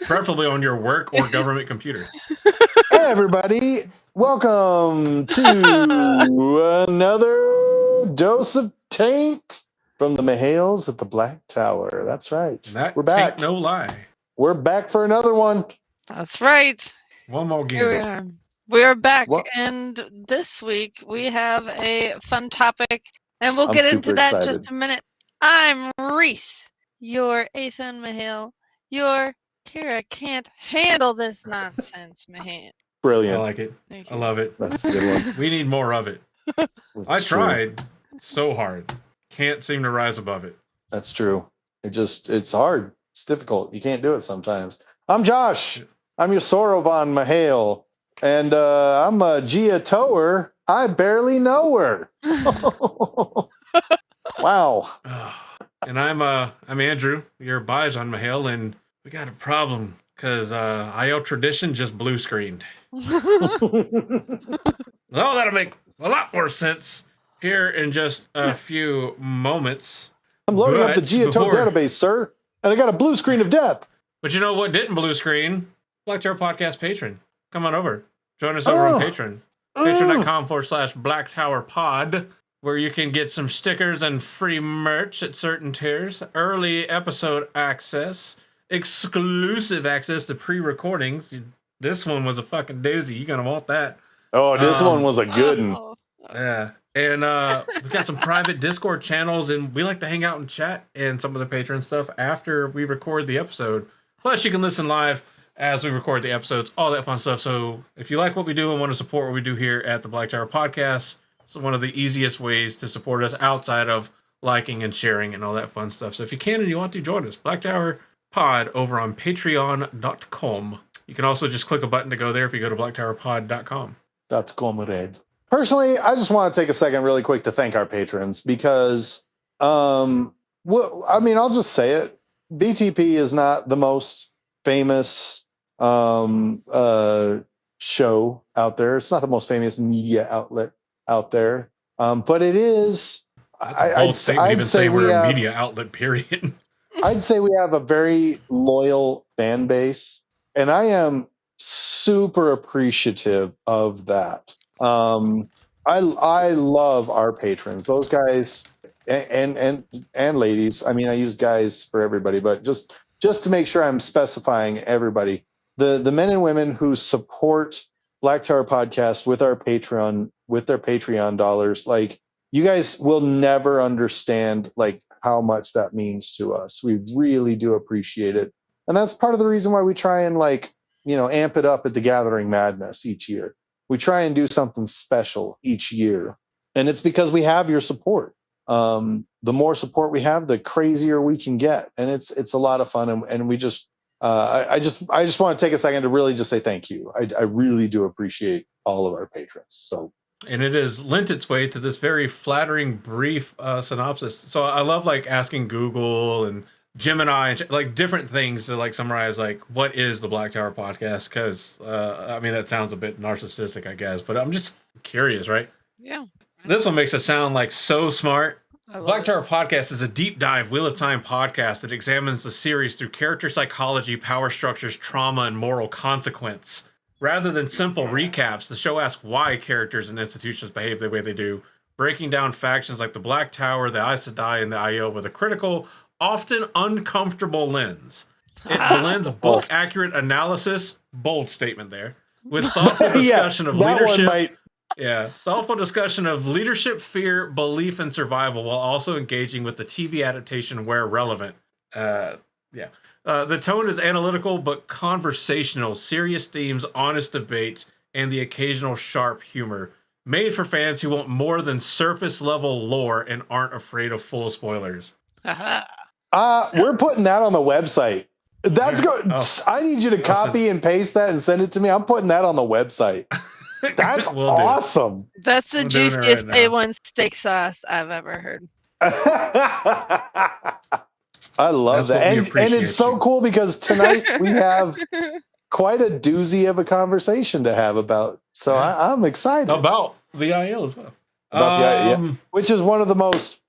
Preferably on your work or government computer. Hey, everybody. Welcome to another dose of taint from the Mahales at the Black Tower. That's right. That We're back. Taint no lie. We're back for another one. That's right. One more Here we game. are. We are back, What? and this week we have a fun topic, and we'll I'm get into super that in excited. just a minute. I'm Reese, your Ethan Mahale. Your Kira can't handle this nonsense, Mahale. I Brilliant. like it. Thank I you. love it. That's a good one. We need more of it. I That's true. tried so hard. Can't seem to rise above it. That's true. It's hard. It's difficult. You can't do it sometimes. I'm Josh. I'm your Sorovan Mahale. And I'm a Gia Tower. I barely know her. Wow. And I'm Andrew, your Bijon Mahale, and we got a problem because Aiel Tradition just blue screened. Well, that'll make a lot more sense here in just a few moments. I'm loading up the But Gia Tower database, sir, and I got a blue screen of death. But you know what didn't blue screen? Black Tower Podcast patron. Come on over. Join us over on Patreon. Patreon.com/Black Tower Pod, where you can get some stickers and free merch at certain tiers, early episode access, exclusive access to pre-recordings. This one was a fucking doozy. You're going to want that. Oh, this one was a good one. Yeah. And we got some private Discord channels, and we like to hang out and chat and some of the Patreon stuff after we record the episode. Plus, you can listen live as we record the episodes, all that fun stuff. So if you like what we do and want to support what we do here at the Black Tower Podcast, it's one of the easiest ways to support us outside of liking and sharing and all that fun stuff. So if you can and you want to, join us. Black Tower Pod over on patreon.com. You can also just click a button to go there if you go to blacktowerpod.com. Personally, I just want to take a second really quick to thank our patrons because, I'll just say it. BTP is not the most famous show out there. It's not the most famous media outlet out there, but it is. I'd say we're a media outlet, period. I'd say we have a very loyal fan base, and I am super appreciative of that. I love our patrons, those guys and ladies. I mean, I use guys for everybody, but just to make sure I'm specifying everybody, the men and women who support Black Tower Podcast with our Patreon, with their Patreon dollars, like, you guys will never understand like how much that means to us. We really do appreciate it. And that's part of the reason why we try and amp it up at the Gathering Madness each year. We try and do something special each year. And it's because we have your support. The more support we have, the crazier we can get. And it's a lot of fun. And we just, I just want to take a second to really just say thank you. I really do appreciate all of our patrons. So. And it has lent its way to this very flattering, brief synopsis. So I love like asking Google and Gemini and like different things to like summarize like what is the Black Tower Podcast, because that sounds a bit narcissistic, I guess, but I'm just curious, right? Yeah. This one makes it sound like so smart. Black it. Tower Podcast is a deep dive Wheel of Time podcast that examines the series through character psychology, power structures, trauma, and moral consequence. Rather than simple recaps, the show asks why characters and institutions behave the way they do, breaking down factions like the Black Tower, the Aes Sedai, and the Aiel with a critical, often uncomfortable lens. It blends book-accurate analysis, bold statement there, with thoughtful discussion of leadership. Thoughtful discussion of leadership, fear, belief, and survival, while also engaging with the TV adaptation where relevant. The tone is analytical but conversational, serious themes, honest debates, and the occasional sharp humor. Made for fans who want more than surface-level lore and aren't afraid of full spoilers. We're putting that on the website. That's good. I need you to copy and paste that and send it to me. I'm putting that on the website. That's awesome. That's the juiciest A1 steak sauce I've ever heard. I love that. And it's so cool because tonight we have quite a doozy of a conversation to have about. So I'm excited. About the Aiel as well. About the Aiel, which is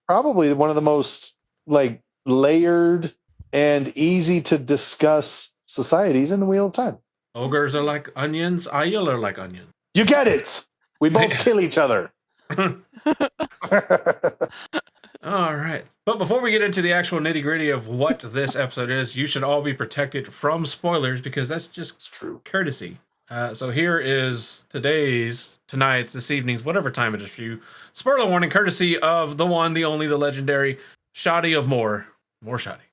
probably one of the most like layered and easy to discuss societies in the Wheel of Time. Ogres are like onions. Aiel are like onions. You get it. We both kill each other. All right. But before we get into the actual nitty gritty of what this episode is, you should all be protected from spoilers because that's just It's true. courtesy. So here is tonight's, this evening's, whatever time it is for you. Spoiler warning, courtesy of the one, the only, the legendary Shoddy of More Shoddy.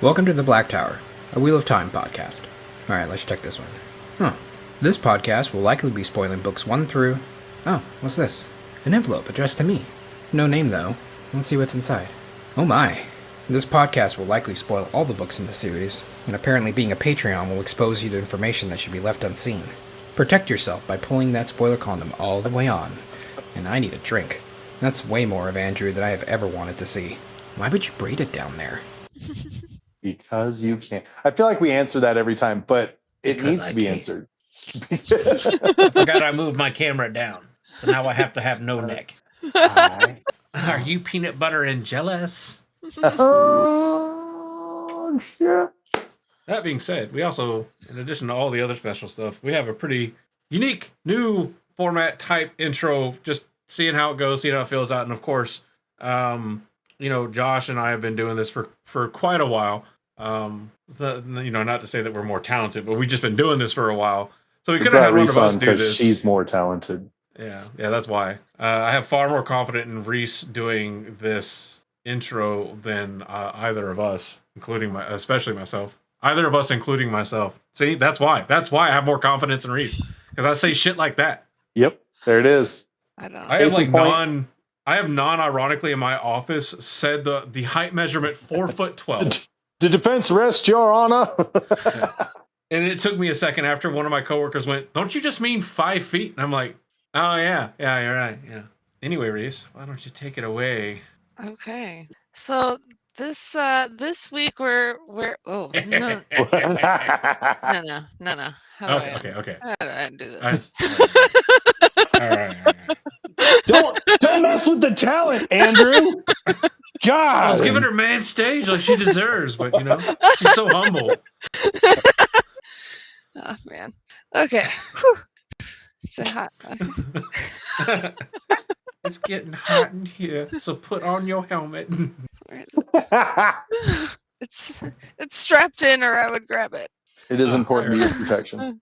Welcome to the Black Tower, a Wheel of Time podcast. Alright, let's check this one. This podcast will likely be spoiling books 1 through... Oh, what's this? An envelope addressed to me. No name, though. Let's see what's inside. Oh my. This podcast will likely spoil all the books in the series, and apparently being a Patreon will expose you to information that should be left unseen. Protect yourself by pulling that spoiler condom all the way on. And I need a drink. That's way more of Andrew than I have ever wanted to see. Why would you braid it down there? Because you can't. I feel like we answer that every time, but it Because needs I to be can't. answered. I forgot I moved my camera down. So now I have to have no neck. Are you peanut butter and jealous? Oh, shit. That being said, we also, in addition to all the other special stuff, we have a pretty unique new format type intro, just seeing how it goes, seeing how it feels out. And of course, Josh and I have been doing this for quite a while. Not to say that we're more talented, but we've just been doing this for a while. So we could have had one of us do this. She's more talented. Yeah, that's why. I have far more confidence in Reese doing this intro than either of us, especially myself. Either of us, including myself. See, that's why. That's why I have more confidence in Reese, because I say shit like that. Yep, there it is. I don't know. I have Case in point. non-ironically in my office said the height measurement 4'12". The defense rests, Your Honor. And it took me a second after one of my coworkers went, "Don't you just mean 5 feet?" And I'm like, "Oh yeah, you're right, yeah." Anyway, Reese, why don't you take it away? Okay. So this week we're oh no. No. How do I Okay. How do I do this? All right. Don't mess with the talent, Andrew. God. I was giving her man stage like she deserves, but she's so humble. Oh man. Okay. Whew. It's so hot. It's getting hot in here, so put on your helmet. Where is it? It's strapped in, or I would grab it. It is important to use protection.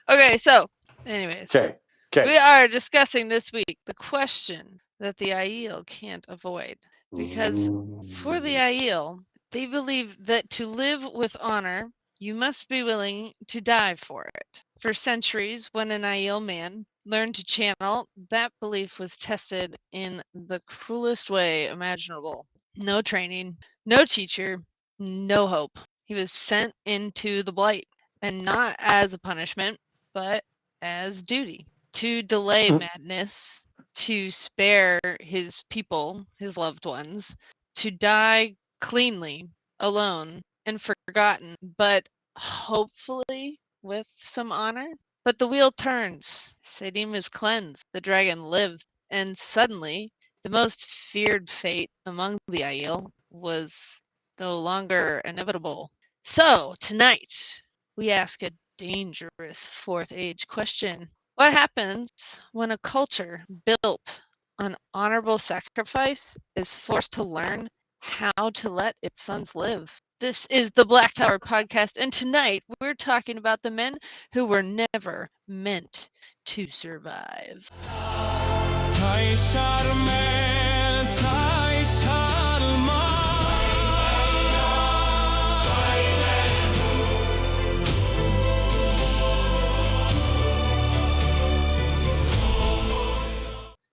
Okay, so anyways. Okay. We are discussing this week the question that the Aiel can't avoid. Because for the Aiel, they believe that to live with honor, you must be willing to die for it. For centuries, when an Aiel man learned to channel, that belief was tested in the cruelest way imaginable. No training, no teacher, no hope. He was sent into the Blight, and not as a punishment, but as duty. To delay madness, to spare his people, his loved ones, to die cleanly, alone, and forgotten, but hopefully with some honor. But the wheel turns. Saidin is cleansed. The dragon lived. And suddenly, the most feared fate among the Aiel was no longer inevitable. So, tonight, we ask a dangerous fourth age question. What happens when a culture built on honorable sacrifice is forced to learn how to let its sons live? This is the Black Tower podcast, and tonight we're talking about the men who were never meant to survive.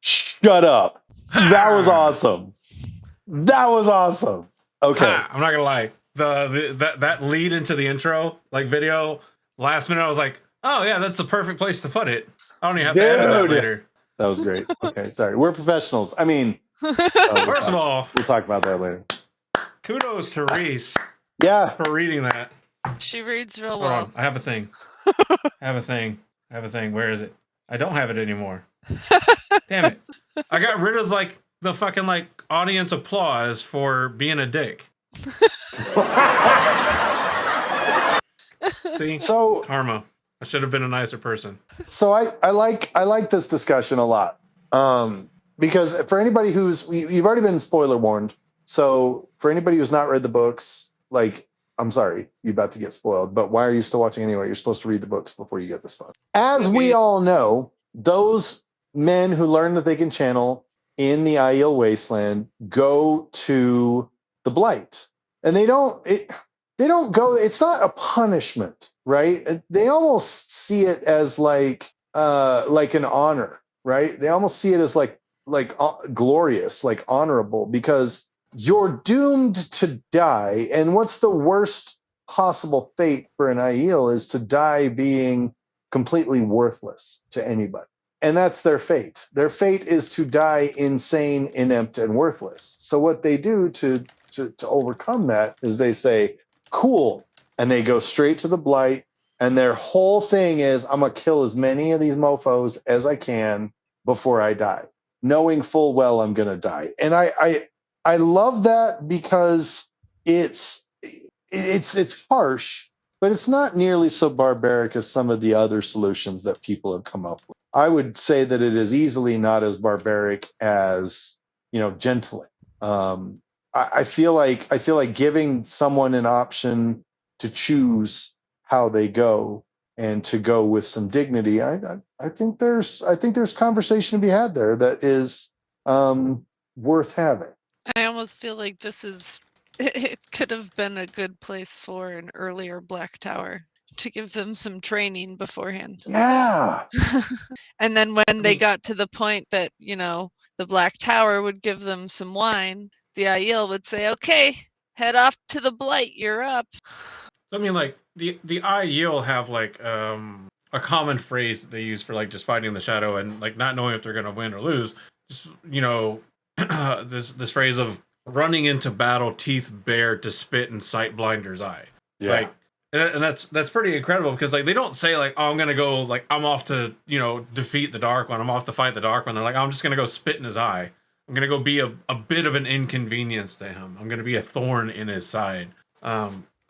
Shut up. That was awesome. Okay. I'm not gonna lie. That lead into the intro, like video, last minute I was like, oh yeah, that's a perfect place to put it. I don't even have to edit that later. That was great. Okay, sorry. We're professionals. I mean, First of all, we'll talk about that later. kudos to Reese Yeah. for reading that. She reads real Hold well. on, I have a thing. Where is it? I don't have it anymore. Damn it. I got rid of the fucking audience applause for being a dick. See? So Karma. I should have been a nicer person. So I like this discussion a lot, because for anybody you've already been spoiler warned. So for anybody who's not read the books, like, I'm sorry, you're about to get spoiled. But why are you still watching anyway? You're supposed to read the books before you get this far. As we all know, those men who learn that they can channel in the Aiel wasteland go to the Blight, and they don't go, it's not a punishment, right? They almost see it as like an honor, right? They almost see it as glorious, like honorable, because you're doomed to die. And what's the worst possible fate for an Aiel is to die being completely worthless to anybody. And that's their fate. Their fate is to die insane, inept, and worthless. So what they do to overcome that is they say, cool, and they go straight to the Blight, and their whole thing is, I'm gonna kill as many of these mofos as I can before I die, knowing full well I'm gonna die. And I love that, because it's harsh, but it's not nearly so barbaric as some of the other solutions that people have come up with. I would say that it is easily not as barbaric as, gentling. I feel like giving someone an option to choose how they go, and to go with some dignity. I think there's conversation to be had there that is worth having. I almost feel like this is it could have been a good place for an earlier Black Tower to give them some training beforehand. Yeah. And then when they got to the point that, the Black Tower would give them some wine, the Aiel would say, okay, head off to the Blight, you're up. I mean, like, the Aiel have, like, a common phrase that they use for, like, just fighting the shadow and, like, not knowing if they're going to win or lose. Just, this phrase of running into battle, teeth bared, to spit in sight blinder's eye. Yeah. Like, and that's pretty incredible, because, like, they don't say, like, oh, I'm going to go, like, I'm off to, defeat the Dark One. I'm off to fight the Dark One. They're like, I'm just going to go spit in his eye. I'm going to go be a bit of an inconvenience to him. I'm going to be a thorn in his side.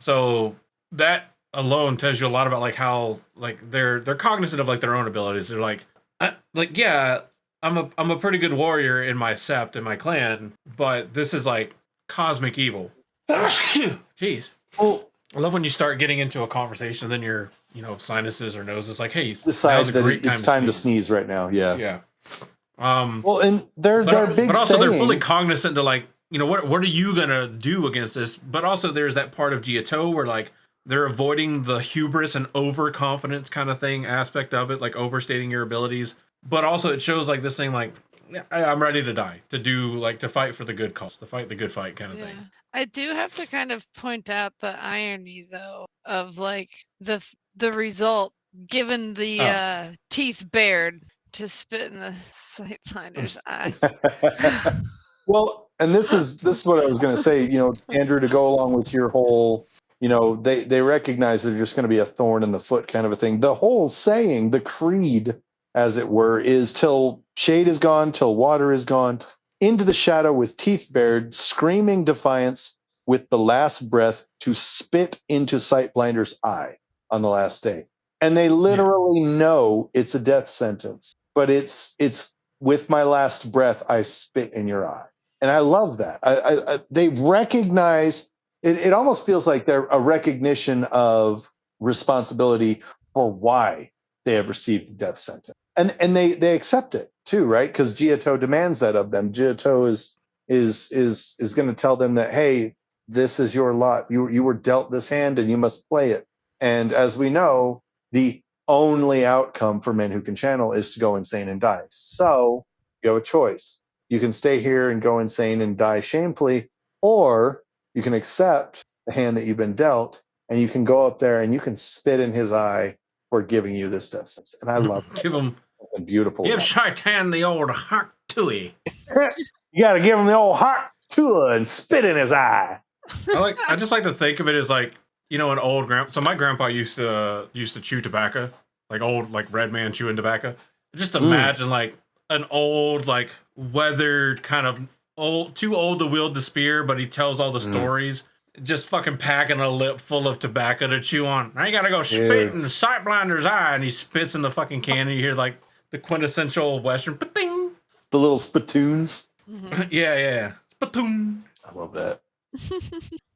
So that alone tells you a lot about, like, how, like, they're cognizant of, like, their own abilities. They're like, yeah, I'm a pretty good warrior in my sept, in my clan, but this is, like, cosmic evil. Jeez. Well, I love when you start getting into a conversation, and then your, sinuses or noses, like, hey, decide now's a that great it's time to sneeze right now. Yeah. Yeah. Well, and they're big, but also saying, they're fully cognizant to, like, what are you gonna do against this? But also there's that part of Giotto where, like, they're avoiding the hubris and overconfidence kind of thing aspect of it, like overstating your abilities. But also it shows, like, this thing, like, yeah, I'm ready to die, to do, like, to fight for the good cause, to fight the good fight kind of thing. I do have to kind of point out the irony, though, of, like, the result, given the teeth bared, to spit in the sightfinder's eyes. Well, and this is what I was going to say, Andrew, to go along with your whole, they recognize that they're just going to be a thorn in the foot kind of a thing. The whole saying, the creed, as it were, is till shade is gone, till water is gone, into the shadow with teeth bared, screaming defiance with the last breath, to spit into Sightblinder's eye on the last day. And they literally know it's a death sentence, but it's with my last breath, I spit in your eye. And I love that. They recognize it. It almost feels like they're a recognition of responsibility for why they have received the death sentence. And they accept it too, right? Because Giotto demands that of them. Giotto is going to tell them that, hey, this is your lot. You were dealt this hand and you must play it. And as we know, the only outcome for men who can channel is to go insane and die. So you have a choice. You can stay here and go insane and die shamefully, or you can accept the hand that you've been dealt, and you can go up there and you can spit in his eye for giving you this death sentence. And I love that. Give him beautiful. Give Shaitan the old hot tui. You got to give him the old hot tua and spit in his eye. I just like to think of it as, like, an old grandpa. So my grandpa used to chew tobacco, like old, like, red man chewing tobacco. Just imagine like an old, like, weathered kind of old, too old to wield the spear, but he tells all the stories. just fucking packing a lip full of tobacco to chew on. Now you gotta go spit Dude. in the Sightblinder's eye, and he spits in the fucking can, and you hear like the quintessential Western pa-ting. The little spittoons. Mhm. Yeah. Spatoon. I love that.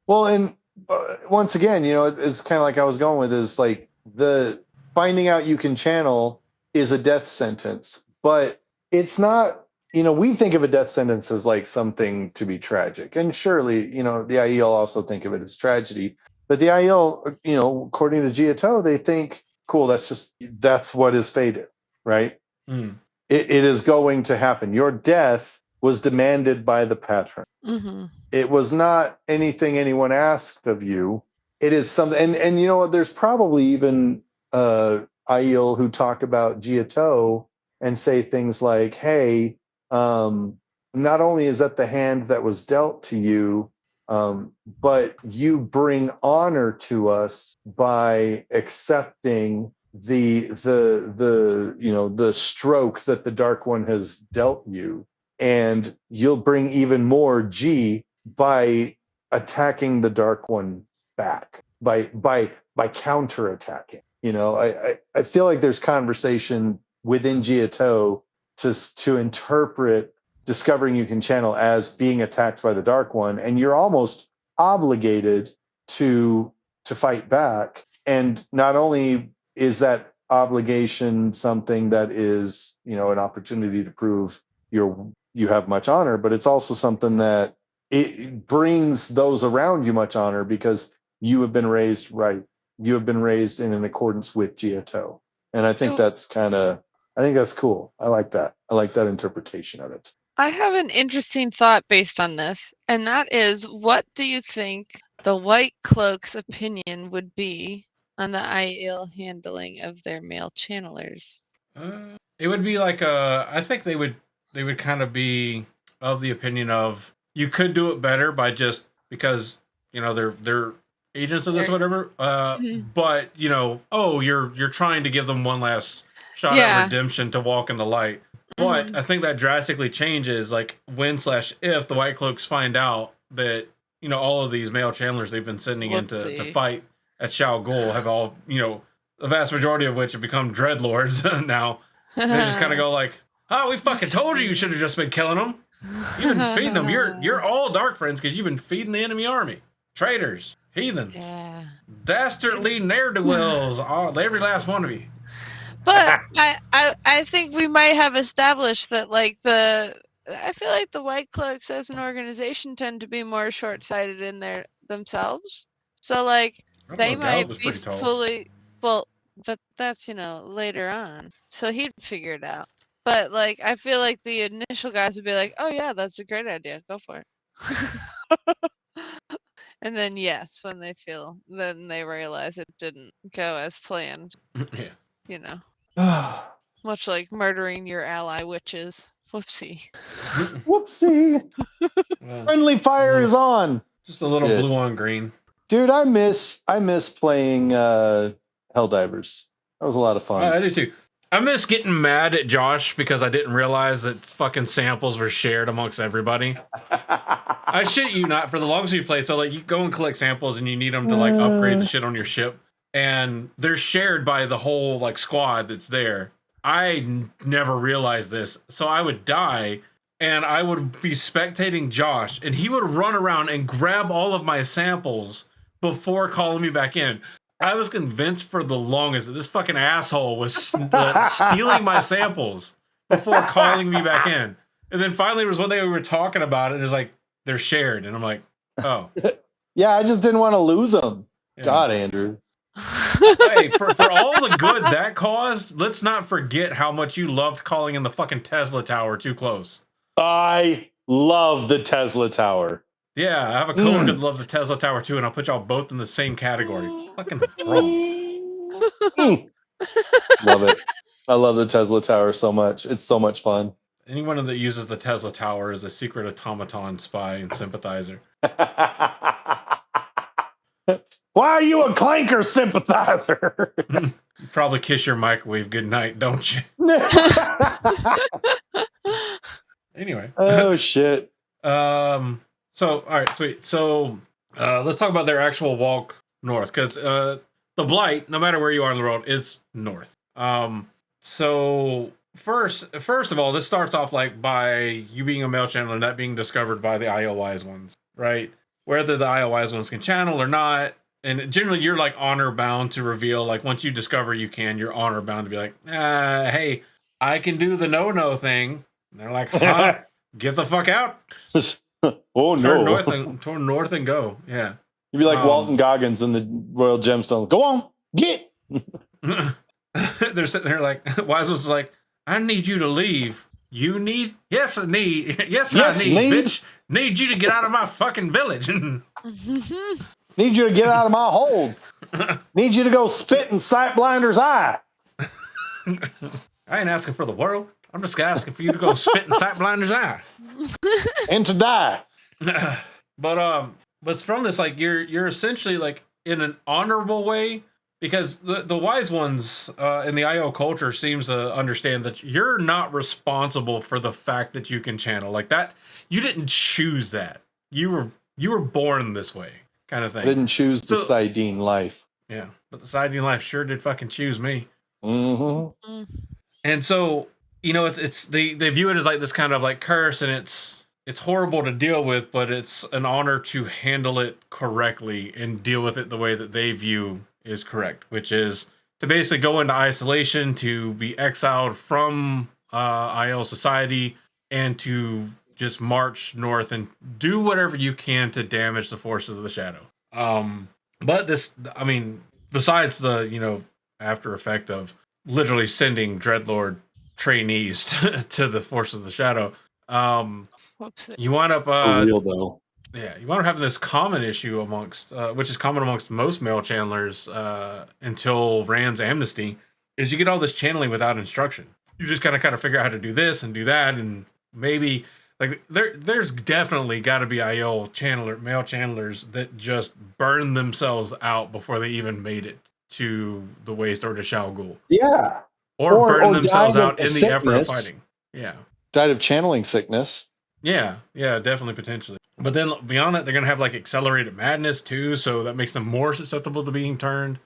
Well, and once again, it's kind of like I was going with is like the finding out you can channel is a death sentence, but it's not. We think of a death sentence as like something to be tragic, and surely, the Aiel also think of it as tragedy. But the Aiel, according to Giotto, they think, cool, that's what is fated, right? Mm. It is going to happen. Your death was demanded by the patron. Mhm. It was not anything anyone asked of you. It is something, and you know what? There's probably even Aiel who talk about Giotto and say things like, "Hey, not only is that the hand that was dealt to you, but you bring honor to us by accepting the stroke that the Dark One has dealt you, and you'll bring even more G by attacking the Dark One back, by counterattacking. I feel like there's conversation within Giotto to interpret discovering you can channel as being attacked by the Dark One, and you're almost obligated to fight back. And not only is that obligation something that is, an opportunity to prove you have much honor, but it's also something that it brings those around you much honor because you have been raised right. You have been raised in accordance with Giotto. And I think So I think that's cool. I like that. I like that interpretation of it. I have an interesting thought based on this, and that is, what do you think the White Cloak's opinion would be on the Aiel handling of their male channelers? It would be like I think they would kind of be of the opinion of you could do it better by just because they're agents of this or whatever. Mhm. But you're trying to give them one last shot Yeah. at redemption to walk in the light. But Mhm. I think that drastically changes like when/if the White Cloaks find out that all of these male channelers they've been sending in to Whoopsie. fight at Shao Gul have all the vast majority of which have become dreadlords now. They just kind of go like, "Oh, we fucking told you should have just been killing them. You've been feeding them. You're all dark friends because you've been feeding the enemy army. Traitors, heathens, Yeah. dastardly ne'er-do-wells, every last one of you." But I think we might have established that I feel like the White Cloaks as an organization tend to be more short-sighted in themselves. So like I don't they know. Gallup might was be pretty tall. fully well, but that's later on. So he'd figure it out. But like I feel like the initial guys would be like, "Oh yeah, that's a great idea. Go for it." And then yes, then they realize it didn't go as planned. Yeah. Much like murdering your ally witches. Whoopsie. Whoopsie. Well, Friendly fire is on. just a little Shit. blue on green. Dude, I miss playing Helldivers. That was a lot of fun. I do too. I miss getting mad at Josh because I didn't realize that fucking samples were shared amongst everybody. I shit you not, for the longest we played, so like you go and collect samples and you need them to like upgrade the shit on your ship, and they're shared by the whole like squad that's there. I never realized this, so I would die and I would be spectating Josh, and he would run around and grab all of my samples before calling me back in. I was convinced for the longest that this fucking asshole was stealing my samples before calling me back in. And then finally, it was one day we were talking about it, and it was like, they're shared. And I'm like, oh. Yeah, I just didn't want to lose them. Yeah. God, Andrew. Hey, for all the good that caused, let's not forget how much you loved calling in the fucking Tesla tower too close. I love the Tesla tower. Yeah, I have a coworker that loves the Tesla tower too, and I'll put y'all both in the same category. Fucking wrong. Love it. I love the Tesla tower so much. It's so much fun. Anyone that uses the Tesla tower is a secret automaton spy and sympathizer. Why are you a clanker sympathizer? You probably kiss your microwave goodnight, don't you? Anyway. Oh shit. So all right, sweet. So Let's talk about their actual walk north, because the Blight, no matter where you are in the world, is north. So first of all, this starts off like by you being a male channeler and that being discovered by the Aiel Wise Ones, right? Whether the Aiel Wise Ones can channel or not, and generally you're like honor bound to reveal, like once you discover you can, you're honor bound to be like, hey, I can do the no thing. And they're like, huh? Get the fuck out. Oh Turn no! north and go. Yeah. You'd be like Walton Goggins in the Royal Gemstone. Go on, get. They're sitting there like, Wise One's like, I need you to leave. You need? Yes, I need. Yes, I need, bitch. Need you to get out of my fucking village. Need you to get out of my hold. Need you to go spit in Sight Blinder's eye. I ain't asking for the world. I'm just asking for you to go spit in Sight Blinder's eye. And to die. But from this, like, you're essentially like in an honorable way, because the Wise Ones in the IO culture seems to understand that you're not responsible for the fact that you can channel like that. You didn't choose that. You were born this way, kind of thing. I didn't choose the saidin life. Yeah, but the saidin life sure did fucking choose me. Mm-hmm. And so, you know, it's they view it as like this kind of like curse, and it's horrible to deal with, but it's an honor to handle it correctly and deal with it the way that they view is correct, which is to basically go into isolation, to be exiled from Aiel society, and to just march north and do whatever you can to damage the forces of the shadow. But this, I mean, besides the, you know, after effect of literally sending Dreadlord trainees to the forces of the shadow, you wind up For real though. Yeah, you wind up having this common issue amongst which is common amongst most male channelers until Rand's amnesty, is you get all this channeling without instruction. You just kind of figure out how to do this and do that, and maybe like there's definitely got to be male channelers that just burn themselves out before they even made it to the waste or to Shao Ghul. Yeah. Or burn themselves out in the effort of fighting. Yeah. Died of channeling sickness. Yeah, definitely, potentially. But then beyond that, they're going to have like accelerated madness too, so that makes them more susceptible to being turned.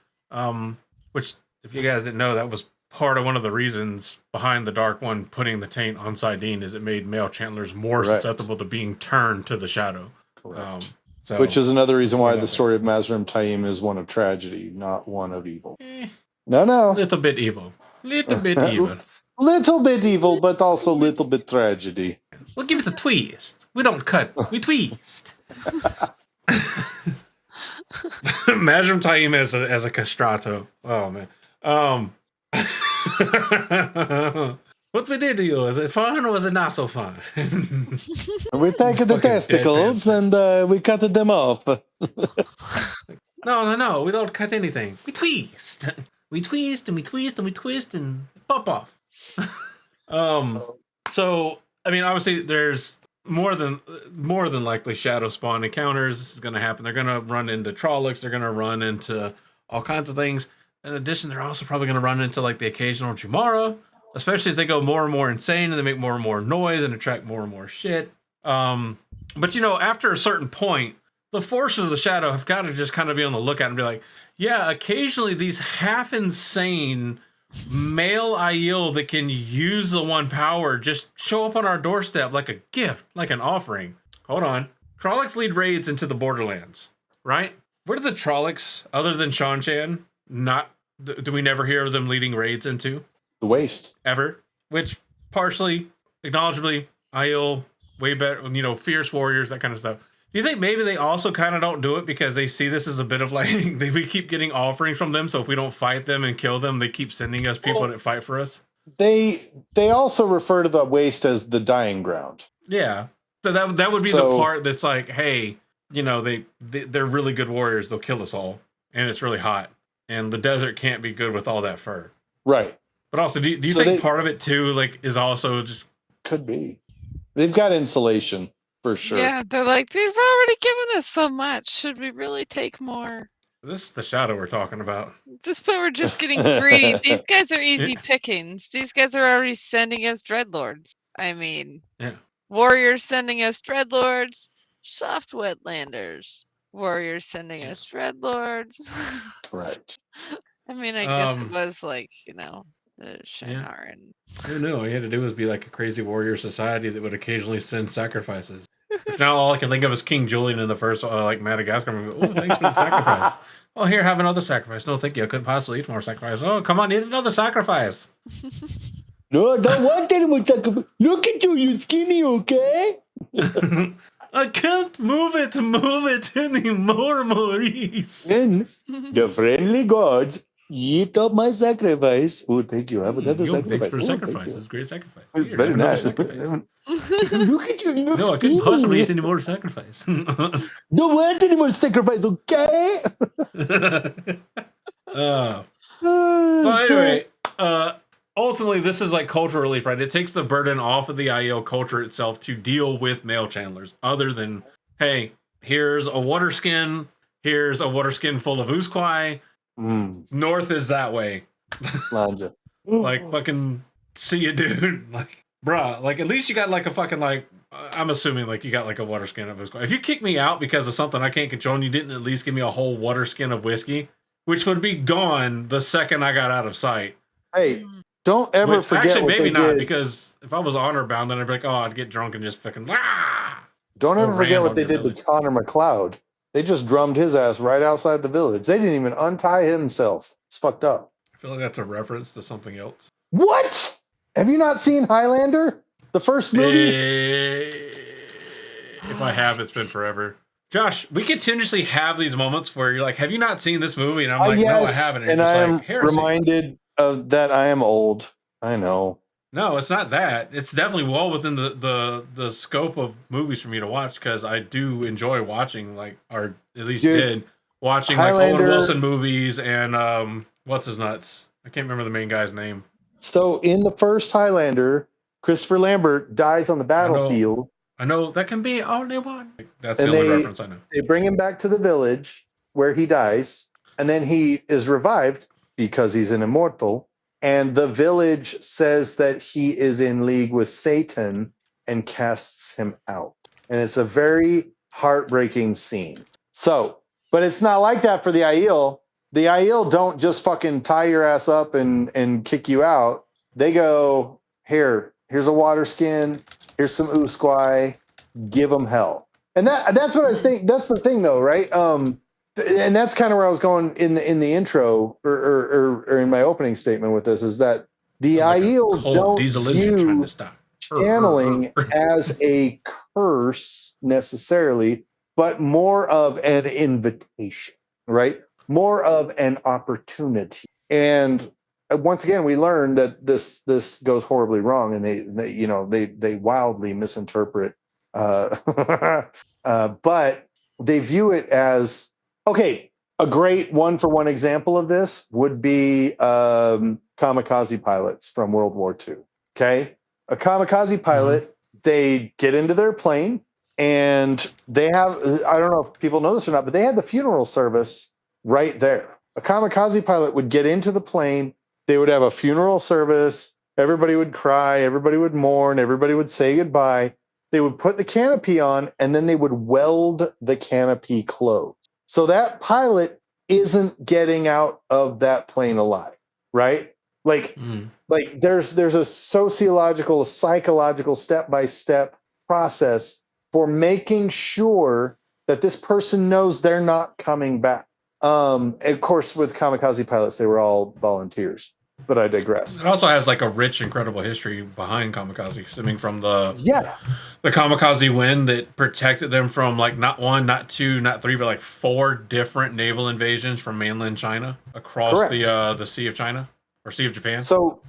Which, if you guys didn't know, that was part of one of the reasons behind the Dark One putting the taint on saidin, is it made male channelers more susceptible to being turned to the shadow. Which is another reason why the story of Mazrim Taim is one of tragedy, not one of evil. No. Little bit evil. Little bit evil. Little bit evil, but also little bit tragedy. We'll give it a twist. We don't cut. We twist. Mazrim Taim as a castrato. Oh man. What we did to you? Is it fun or was it not so fun? We take the testicles and we cut them off. No. We don't cut anything. We twist. We twist and we twist and we twist and pop off. So I mean, obviously, there's more than likely shadow spawn encounters. This is going to happen. They're going to run into Trollocs. They're going to run into all kinds of things. In addition, they're also probably going to run into like the occasional Jumara, especially as they go more and more insane and they make more and more noise and attract more and more shit. But you know, after a certain point, the forces of the shadow have got to just kind of be on the lookout and be like, yeah, occasionally these half insane male Aiel that can use the one power just show up on our doorstep like a gift, like an offering. Hold on. Trollocs lead raids into the Borderlands, right? Where do the Trollocs, other than Shan-Chan, do we never hear of them leading raids into? The Waste. Ever. Which, partially, acknowledgeably, Aiel, way better, you know, fierce warriors, that kind of stuff. Do you think maybe they also kind of don't do it because they see this as a bit of like, we keep getting offerings from them, so if we don't fight them and kill them, they keep sending us people that fight for us? They also refer to the Waste as the dying ground. Yeah. So that would be the part that's like, hey, you know, they're really good warriors, they'll kill us all, and it's really hot, and the desert can't be good with all that fur. Right. But also, do you think part of it too, like, is also just... Could be. They've got insulation. For sure. Yeah, they're like, they've already given us so much. Should we really take more? This is the shadow we're talking about. At this point, we're just getting greedy. These guys are easy pickings. These guys are already sending us dreadlords. I mean, warriors sending us dreadlords, soft wetlanders. warriors sending us dreadlords. Right. I mean, I guess it was like, the Yeah. Shinar and Who knew? All you had to do was be like a crazy warrior society that would occasionally send sacrifices. Which now all I can think of is King Julian in the first like Madagascar movie. Oh, thanks for the sacrifice. Oh, here, have another sacrifice. No, thank you. I couldn't possibly eat more sacrifice. Oh, come on, eat another sacrifice. No, I don't want any more sacrifice. Look at you, you skinny, okay? I can't move it anymore, Maurice. Then the friendly gods eat up my sacrifice. Oh, thank you. Have another Yo, thanks sacrifice. for the Oh, sacrifice. thank you. It's a great sacrifice. It's Here, very have another nice. sacrifice. Look at you, you're No, I couldn't possibly eat skinny. any more sacrifice. Don't want any more sacrifice, okay? uh, Oh, so shit. anyway, ultimately, this is like cultural relief, right? It takes the burden off of the Aiel culture itself to deal with male channelers, other than, hey, here's a water skin full of Usquai. North is that way. Lanja. Like, fucking, see you, dude. Like, bruh, like, at least you got like a fucking, like, I'm assuming like you got like a water skin of Usquai. If you kick me out because of something I can't control and you didn't at least give me a whole water skin of whiskey, which would be gone the second I got out of sight. Hey, don't ever Which, forget actually, what maybe they not, did. because if I was honor bound, then I'd be like, oh, I'd get drunk and just fucking Don't ever forget Rand what on they your did to village. Connor McLeod. They just drummed his ass right outside the village. They didn't even untie himself. It's fucked up. I feel like that's a reference to something else. What? Have you not seen Highlander? The first movie? If I have, it's been forever. Josh, we continuously have these moments where you're like, have you not seen this movie? And I'm like, no, I haven't. And you're just I am like, heresy. reminded of that I am old. I know. No, it's not that. It's definitely well within the scope of movies for me to watch, because I do enjoy watching, like, or at least did, watching like Highlander- Owen Wilson movies and what's his nuts? I can't remember the main guy's name. So in the first Highlander, Christopher Lambert dies on the battlefield. I know that can be all they want. That's And the only reference I know. They bring him back to the village where he dies, and then he is revived because he's an immortal. And the village says that he is in league with Satan and casts him out. And it's a very heartbreaking scene. So, but it's not like that for the Aiel. The Aiel don't just fucking tie your ass up and kick you out. They go, here's a water skin, here's some Usquai, give them hell. And that's what I think. That's the thing, though, right? And that's kind of where I was going in the intro or in my opening statement with this, is that the Aiel don't view channeling as a curse necessarily, but more of an invitation, right? More of an opportunity. And once again, we learned that this goes horribly wrong, and they wildly misinterpret. But they view it as, okay. A great one-for-one example of this would be kamikaze pilots from World War II. Okay, a kamikaze pilot, they get into their plane and they have, I don't know if people know this or not, but they had the funeral service right there. A kamikaze pilot would get into the plane, they would have a funeral service, everybody would cry, everybody would mourn, everybody would say goodbye. They would put the canopy on, and then they would weld the canopy closed. So that pilot isn't getting out of that plane alive, right? Like there's a sociological, psychological step-by-step process for making sure that this person knows they're not coming back. And of course, with kamikaze pilots, they were all volunteers. But I digress. It also has like a rich, incredible history behind kamikaze, stemming from the kamikaze wind that protected them from like not one, not two, not three, but like 4 different naval invasions from mainland China across the Sea of China or Sea of Japan. So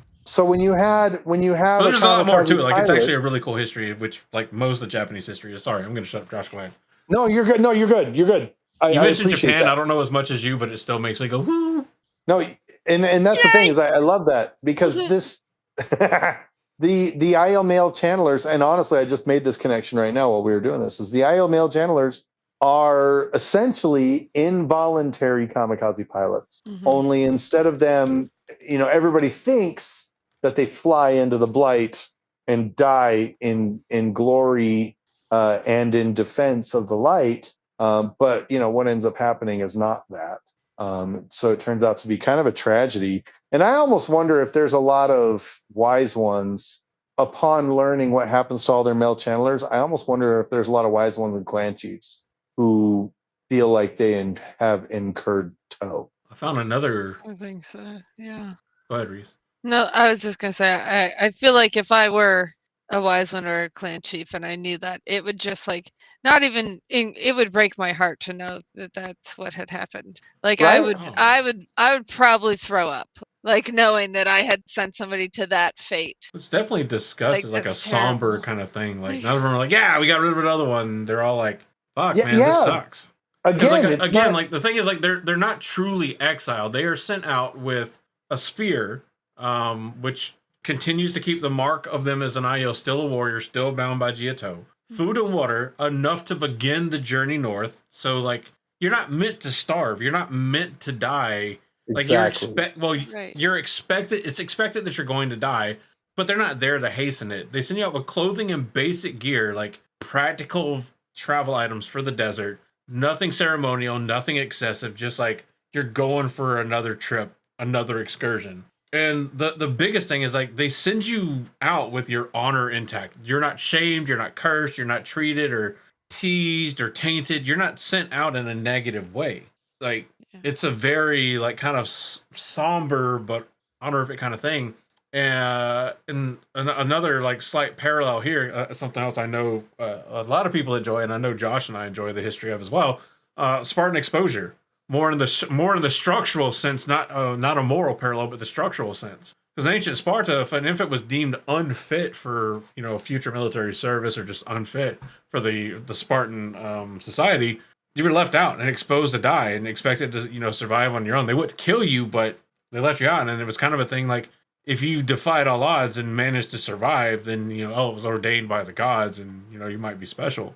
when you have so there's a lot more to it. Like, pilot, it's actually a really cool history, which like most of the Japanese history is. Sorry, I'm going to shut up. Josh, go ahead. No, you're good. No, you're good. You're good. You mentioned Japan. I don't know as much as you, but it still makes me go whoo. No, and that's the thing, is I love that, because this the Aiel male channelers, and honestly, I just made this connection right now while we were doing this, is the Aiel male channelers are essentially involuntary kamikaze pilots. Only instead of them, everybody thinks that they fly into the Blight and die in glory and in defense of the light. But what ends up happening is not that. So it turns out to be kind of a tragedy. And I almost wonder if there's a lot of wise ones upon learning what happens to all their male channelers. I almost wonder if there's a lot of wise ones and clan chiefs who feel like they have incurred tow. I found another. I think so. Yeah. Go ahead, Reese. No, I was just gonna say I feel like if I were a wise one or a clan chief and I knew that, it would just like not even it would break my heart to know that that's what had happened. Like I Right? would Oh. I would probably throw up, like knowing that I had sent somebody to that fate. It's definitely discussed Like, as like a that's somber terrible. kind of thing. Like Like- none of them are like, yeah, we got rid of another one. They're all like, fuck, Yeah, man, this yeah. sucks. Because Again, like it's again, not, like the thing is like they're not truly exiled. They are sent out with a spear, which continues to keep the mark of them as an Aiel, still a warrior, still bound by Giotto. Food and water, enough to begin the journey north. So like you're not meant to starve. You're not meant to die. Like exactly. Right. you're expected. It's expected that you're going to die, but they're not there to hasten it. They send you out with clothing and basic gear, like practical travel items for the desert. Nothing ceremonial, nothing excessive. Just like you're going for another trip, another excursion. And the biggest thing is like they send you out with your honor intact. You're not shamed. You're not cursed. You're not treated or teased or tainted. You're not sent out in a negative way. Like it's a very like kind of somber but honorific kind of thing. And another like slight parallel here, something else I know a lot of people enjoy, and I know Josh and I enjoy the history of as well. Spartan exposure, more in the structural sense, not a moral parallel, but the structural sense. Because in ancient Sparta, if an infant was deemed unfit for future military service or just unfit for the Spartan society, you were left out and exposed to die and expected to survive on your own. They wouldn't kill you, but they left you out, and it was kind of a thing like if you defied all odds and managed to survive, then it was ordained by the gods, and you might be special.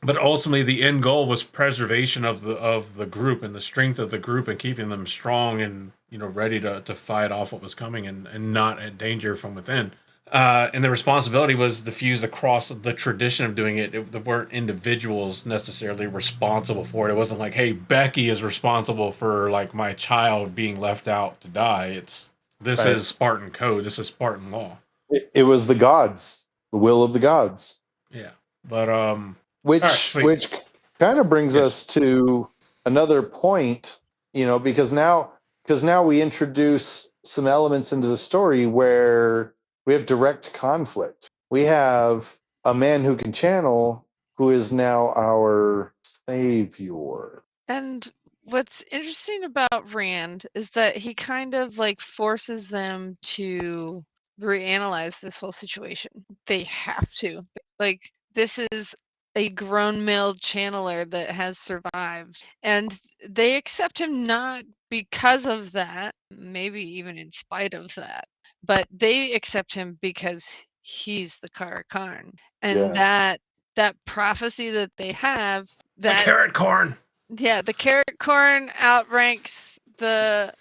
But ultimately, the end goal was preservation of the group and the strength of the group and keeping them strong and ready to fight off what was coming and not at danger from within. And the responsibility was diffused across the tradition of doing it. There weren't individuals necessarily responsible for it. It wasn't like, hey, Becky is responsible for like my child being left out to die. This Right. is Spartan code. This is Spartan law. It was the gods, the will of the gods. Yeah, but Which All right, sweet. which kind of brings Yes. us to another point, because now we introduce some elements into the story where we have direct conflict. We have a man who can channel who is now our savior. And what's interesting about Rand is that he kind of like forces them to reanalyze this whole situation. They have to. Like, this is a grown male channeler that has survived, and they accept him not because of that, maybe even in spite of that, but they accept him because he's the Karakarn. And that prophecy that they have, the that carrot corn. yeah, the carrot corn outranks the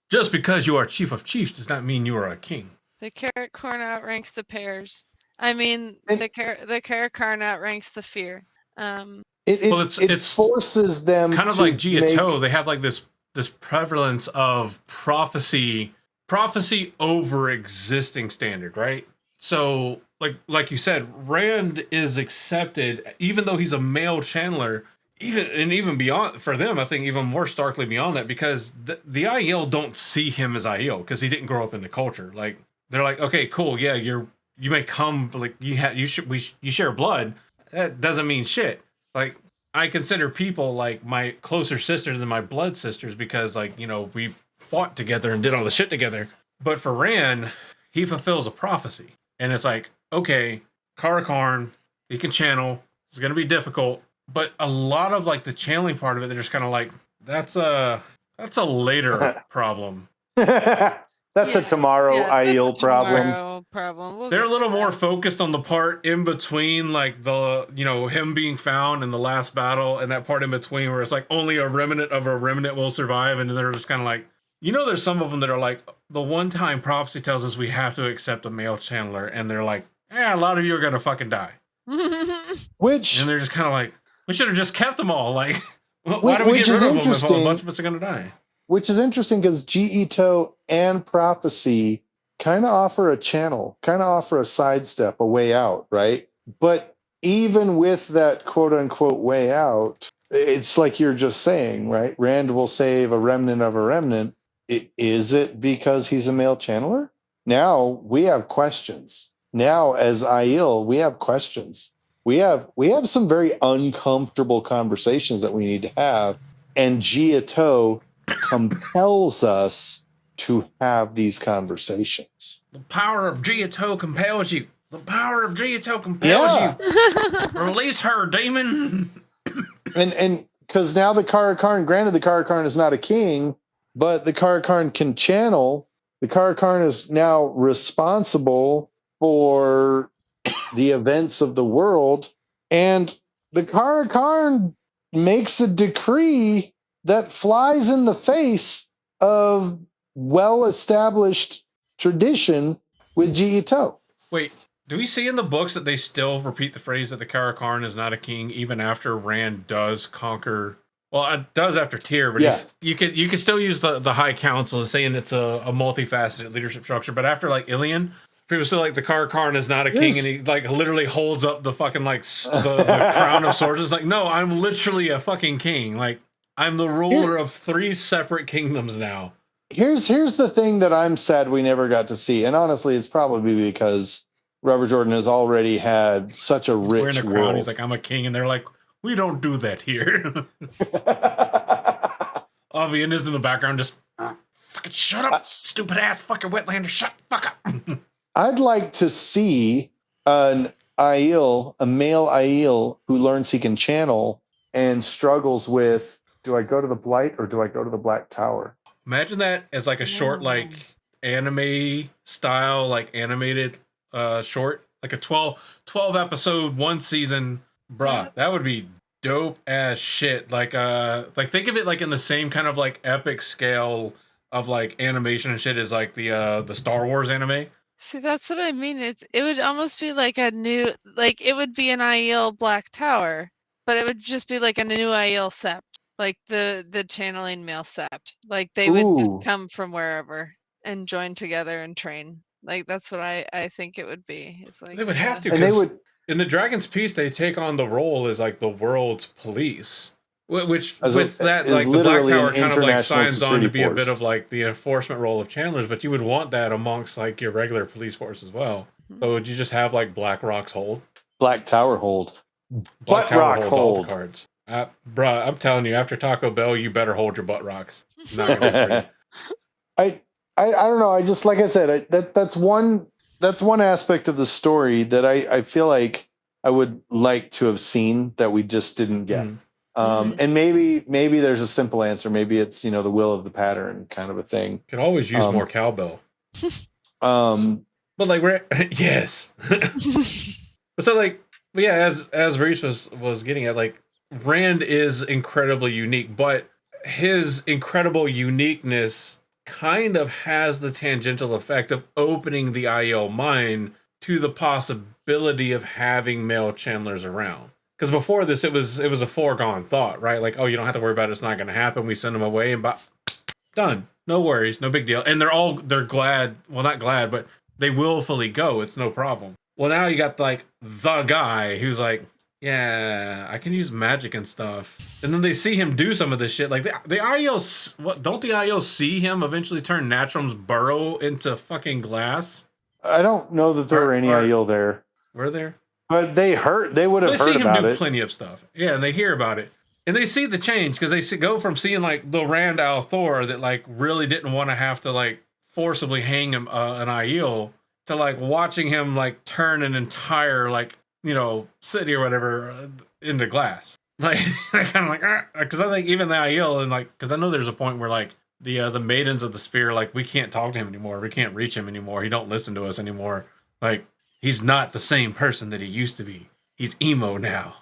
Just because you are chief of chiefs does not mean you are a king. the carrot corn outranks the pears. I mean, And- the carrot corn outranks the fear. It forces them Kind of to like Giotto, make- they have like this prevalence of prophecy over existing standard, right? So like you said, Rand is accepted even though he's a male channeler, even beyond for them, I think even more starkly beyond that, because the Aiel don't see him as Aiel because he didn't grow up in the culture. Like they're like, okay, cool, yeah, you may come, like you share blood. That doesn't mean shit. Like I consider people like my closer sisters than my blood sisters because we fought together and did all the shit together. But for Rand, he fulfills a prophecy. And it's like, okay, Karakarn, he can channel. It's going to be difficult. But a lot of like the channeling part of it, they're just kind of like, that's a later problem. That's a tomorrow Aiel problem. They're a little more focused on the part in between, like the, him being found in the last battle and that part in between where it's like only a remnant of a remnant will survive. And then they're just kind of like, there's some of them that are like, the one time prophecy tells us we have to accept a male channeler. And they're like, a lot of you are going to fucking die. Which And they're just kind of like, we should have just kept them all. Like, why Which- do we which get is rid of them if a interesting. bunch of us are going to die? which is interesting because G-Ito and Prophecy kind of offer a channel, kind of offer a sidestep, a way out, right? But even with that quote unquote way out, it's like you're just saying, right? Rand will save a remnant of a remnant. Is it because he's a male channeler? Now we have questions. Now, as Aiel, we have questions. We have some very uncomfortable conversations that we need to have, and G-Ito compels us to have these conversations. The power of G-Ito compels you. The power of G-Ito compels Yeah. you. Release her, demon. And because now the Karakarn, granted the Karakarn is not a king, but the Karakarn can channel. The Karakarn is now responsible for the events of the world, and the Karakarn makes a decree that flies in the face of well-established tradition with G-Ito. Wait, do we see in the books that they still repeat the phrase that the Karakarn is not a king even after Rand does conquer? Well, it does after Tyr, but Yeah. you can still use the High Council as saying it's a multifaceted leadership structure. But after like Ilion, people say like the Karakarn is not a king, Yes. and he like literally holds up the fucking like the crown of swords. It's like, no, I'm literally a fucking king. Like I'm the ruler of 3 separate kingdoms now. Here's the thing that I'm sad we never got to see, and honestly, it's probably because Robert Jordan has already had such a He's wearing rich a crown. world. He's like, I'm a king, and they're like, we don't do that here. Avian is in the background, just fucking shut up, stupid ass fucking wetlander, shut the fuck up. I'd like to see an Aiel, a male Aiel, who learns he can channel and struggles with: do I go to the Blight or do I go to the Black Tower? Imagine that as like a short, like anime style, like animated short, like a 12 episode, 1 season. Bruh, that would be dope as shit. Like think of it like in the same kind of like epic scale of like animation and shit as like the Star Wars anime. See, that's what I mean. It would almost be like a new, like it would be an Aiel Black Tower, but it would just be like a new Aiel sept, like the channeling male sept. Like they would Ooh. just come from wherever and join together and train. Like that's what I think it would be. It's like They would have to, And they 'cause would in the Dragon's Peace, they take on the role as like the world's police, which As with that, is like the Black literally Tower an kind of like international signs on to security be a bit force. of like the enforcement role of channelers, but you would want that amongst like your regular police force as well. So would you just have like Black Rock's hold? Black Tower hold. Black Butt Tower rock holds all the hold. cards. Bruh, I'm telling you, after Taco Bell, you better hold your butt rocks. Not gonna be pretty. I don't know. I just, like I said, that's one aspect of the story that I feel like I would like to have seen that we just didn't get. Mhm. And maybe there's a simple answer. Maybe it's the will of the pattern kind of a thing. Could always use Um, more cowbell. Um, But like we're yes. So like, but yeah, as Reese was getting at, like Rand is incredibly unique, but his incredible uniqueness kind of has the tangential effect of opening the Aiel mind to the possibility of having male channelers around. Because before this, it was a foregone thought, right? Like, oh, you don't have to worry about it; it's not going to happen. We send them away, and done. No worries, no big deal. And they're glad. Well, not glad, but they willfully go. It's no problem. Well, now you got like the guy who's like, yeah, I can use magic and stuff. And then they see him do some of this shit. Like the Aiel, what don't the Aiel see him eventually turn Naturum's burrow into fucking glass? I don't know that there were any Aiel there, Were there? but they would have They heard see him about do it. plenty of stuff. Yeah, and they hear about it. And they see the change because go from seeing like the Rand al'Thor that like really didn't want to have to like forcibly hang him an Aiel to like watching him like turn an entire like city or whatever into glass. Like kind of like because I think even the Aiel and like because I know there's a point where like the maidens of the spear like we can't talk to him anymore, we can't reach him anymore, he don't listen to us anymore. Like he's not the same person that he used to be. He's emo now.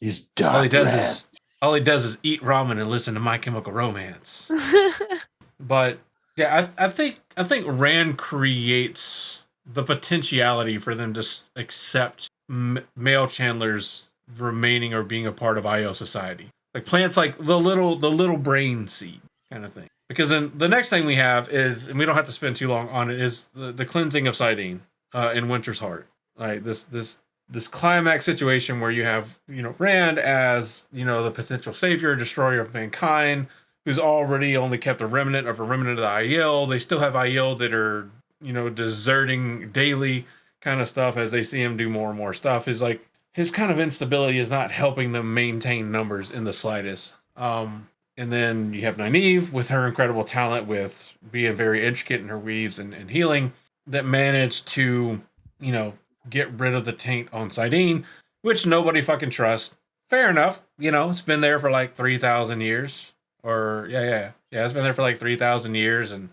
He's dark. All he does is eat ramen and listen to My Chemical Romance. But yeah, I think Rand creates the potentiality for them to accept male channelers remaining or being a part of Aiel society. Like plants like the little brain seed kind of thing. Because then the next thing we have is, and we don't have to spend too long on it, is the cleansing of saidin in Winter's Heart. Like this climax situation where you have, Rand as, the potential savior, destroyer of mankind, who's already only kept a remnant of the Aiel. They still have Aiel that are, deserting daily kind of stuff as they see him do more and more stuff. Is like his kind of instability is not helping them maintain numbers in the slightest. And then you have Nynaeve with her incredible talent with being very intricate in her weaves and healing that managed to, get rid of the taint on saidin, which nobody fucking trusts. Fair enough. It's been there for like 3,000 years. Or, yeah. It's been there for like 3,000 years. And,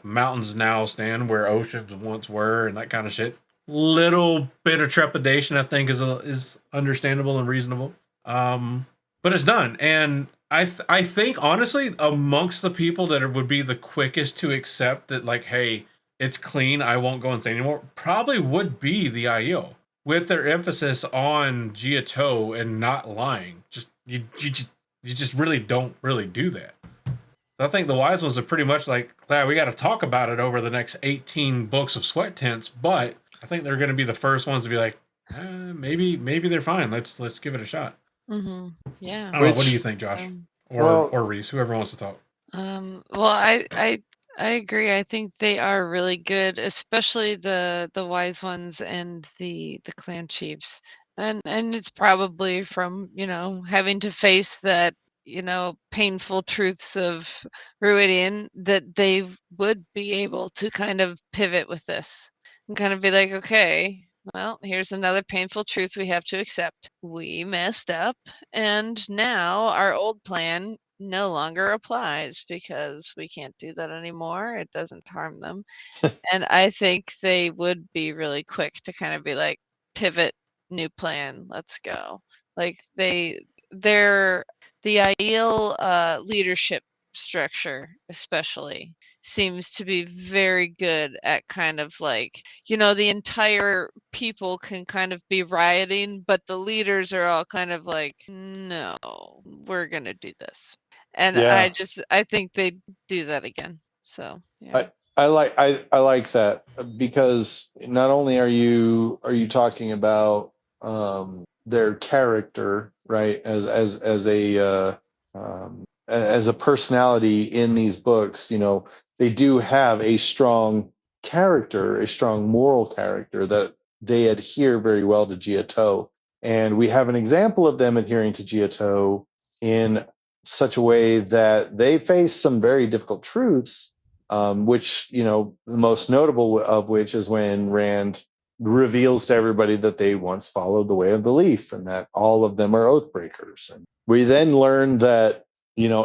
mountains now stand where oceans once were and that kind of shit. Little bit of trepidation, I think, is understandable and reasonable. But it's done. And I think, honestly, amongst the people that would be the quickest to accept that, like, hey, it's clean, I won't go insane anymore, probably would be the Aiel, with their emphasis on Giotto and not lying. You just really don't really do that. I think the wise ones are pretty much like, we got to talk about it over the next 18 books of Sweat Tints, but I think they're going to be the first ones to be like, maybe they're fine. Let's give it a shot. Mm-hmm. Yeah. I don't know. What do you think, Josh? Or Reese, whoever wants to talk. Well, I agree. I think they are really good, especially the wise ones and the clan chiefs. And it's probably from, having to face that, painful truths of Ruidian, that they would be able to kind of pivot with this and kind of be like, okay, well, here's another painful truth we have to accept. We messed up, and now our old plan no longer applies because we can't do that anymore. It doesn't harm them. And I think they would be really quick to kind of be like, pivot, new plan, let's go. Like they're the Aiel leadership structure especially seems to be very good at kind of like, the entire people can kind of be rioting, but the leaders are all kind of like, no, we're gonna do this. And Yeah. I think they do that again. So yeah. I like that, because not only are you talking about their character, right, as a personality in these books, they do have a strong character, a strong moral character that they adhere very well to Giotto, and we have an example of them adhering to Giotto in such a way that they face some very difficult truths, which, the most notable of which is when Rand reveals to everybody that they once followed the way of the leaf and that all of them are oath breakers. And we then learn that,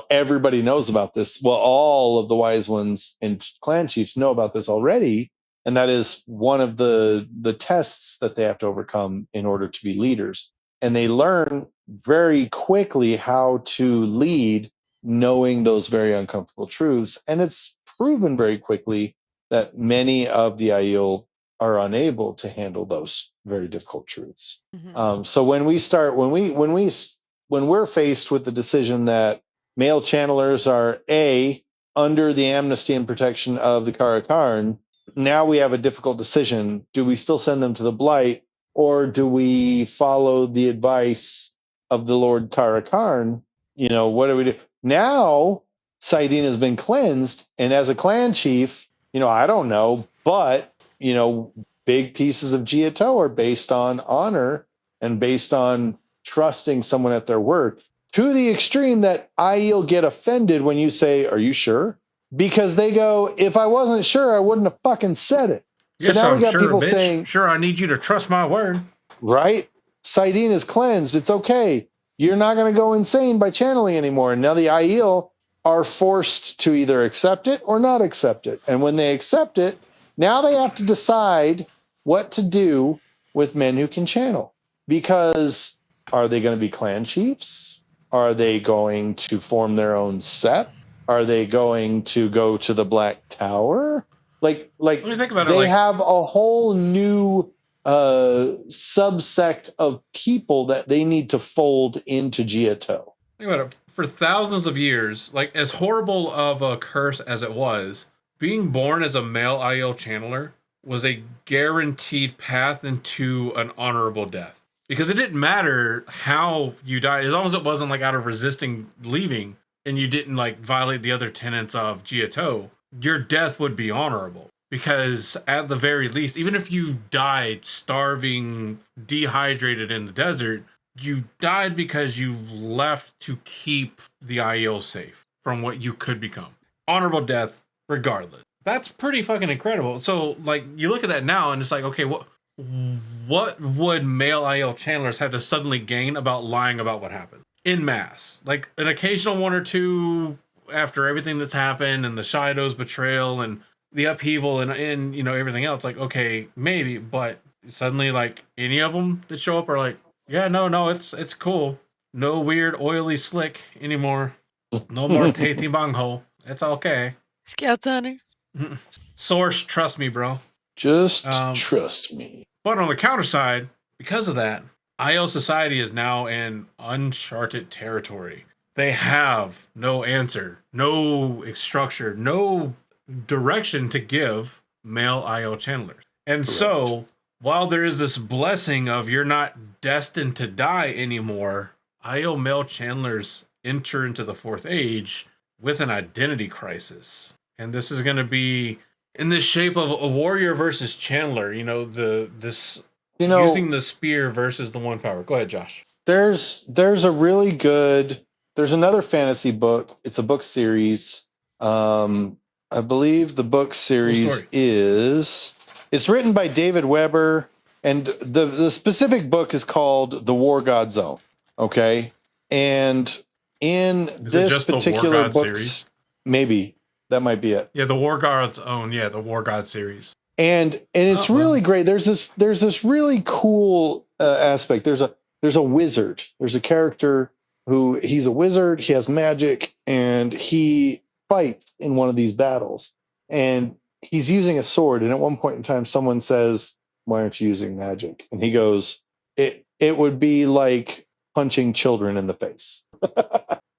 everybody knows about this. Well, all of the wise ones and clan chiefs know about this already. And that is one of the tests that they have to overcome in order to be leaders. And they learn very quickly how to lead, knowing those very uncomfortable truths. And it's proven very quickly that many of the Aiel are unable to handle those very difficult truths. Mhm. So when we're faced with the decision that male channelers are under the amnesty and protection of the Karakarn, now we have a difficult decision. Do we still send them to the Blight, or do we follow the advice of the Lord Karakarn? What do we do? Now saidin has been cleansed, and as a clan chief, I don't know, but big pieces of Giotto are based on honor and based on trusting someone at their word, to the extreme that Aiel get offended when you say, "Are you sure?" Because they go, "If I wasn't sure, I wouldn't have fucking said it." So Yes, now we I'm got sure, people bitch. saying, Sure, I need you to trust my word. right? saidin is cleansed. It's okay. You're not going to go insane by channeling anymore. And now the Aiel are forced to either accept it or not accept it. And when they accept it, now they have to decide what to do with men who can channel. Because are they going to be clan chiefs? Are they going to form their own set? Are they going to go to the Black Tower? Like When you think about it, they like, have a whole new subsect of people that they need to fold into Giotto. Think about it. For thousands of years, like as horrible of a curse as it was, being born as a male Aiel channeler was a guaranteed path into an honorable death. Because it didn't matter how you died, as long as it wasn't like out of resisting leaving and you didn't like violate the other tenets of Giotto, your death would be honorable. Because at the very least, even if you died starving, dehydrated in the desert, you died because you left to keep the Aiel safe from what you could become. Honorable death, regardless. That's pretty fucking incredible. So, like, you look at that now, and it's like, okay, what would male Aiel channelers have to suddenly gain about lying about what happened in mass? Like an occasional one or two after everything that's happened and the Shido's betrayal and the upheaval and you know everything else. Like, okay, maybe, but suddenly, like any of them that show up are like, yeah, no, it's cool. No weird oily slick anymore. No more Tati Bangho. It's okay. Scout's honor. Source, trust me, bro. Just trust me. But on the counter side, because of that, IO society is now in uncharted territory. They have no answer, no structure, no direction to give male IO channelers. And so, while there is this blessing of you're not destined to die anymore, IO male channelers enter into the fourth age with an identity crisis. And this is going to be in the shape of a warrior versus channeler, you know, using the spear versus the one power. Go ahead, Josh. There's another fantasy book. It's a book series. I believe the book series it's written by David Weber, and the specific book is called The War God Zone. Okay. And in this particular book series? Maybe that might be it. Yeah, the War God's own. Yeah, the War God series. And it's really great. There's this really cool aspect. There's a wizard. There's a character who he's a wizard. He has magic, and he fights in one of these battles. And he's using a sword. And at one point in time, someone says, "Why aren't you using magic?" And he goes, "It would be like punching children in the face."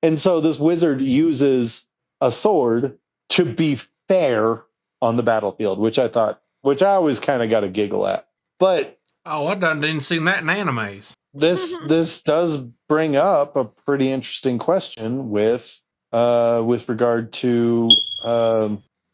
And so this wizard uses a sword to be fair on the battlefield, which I always kind of got a giggle at. But I didn't see that in animes. This does bring up a pretty interesting question with regard to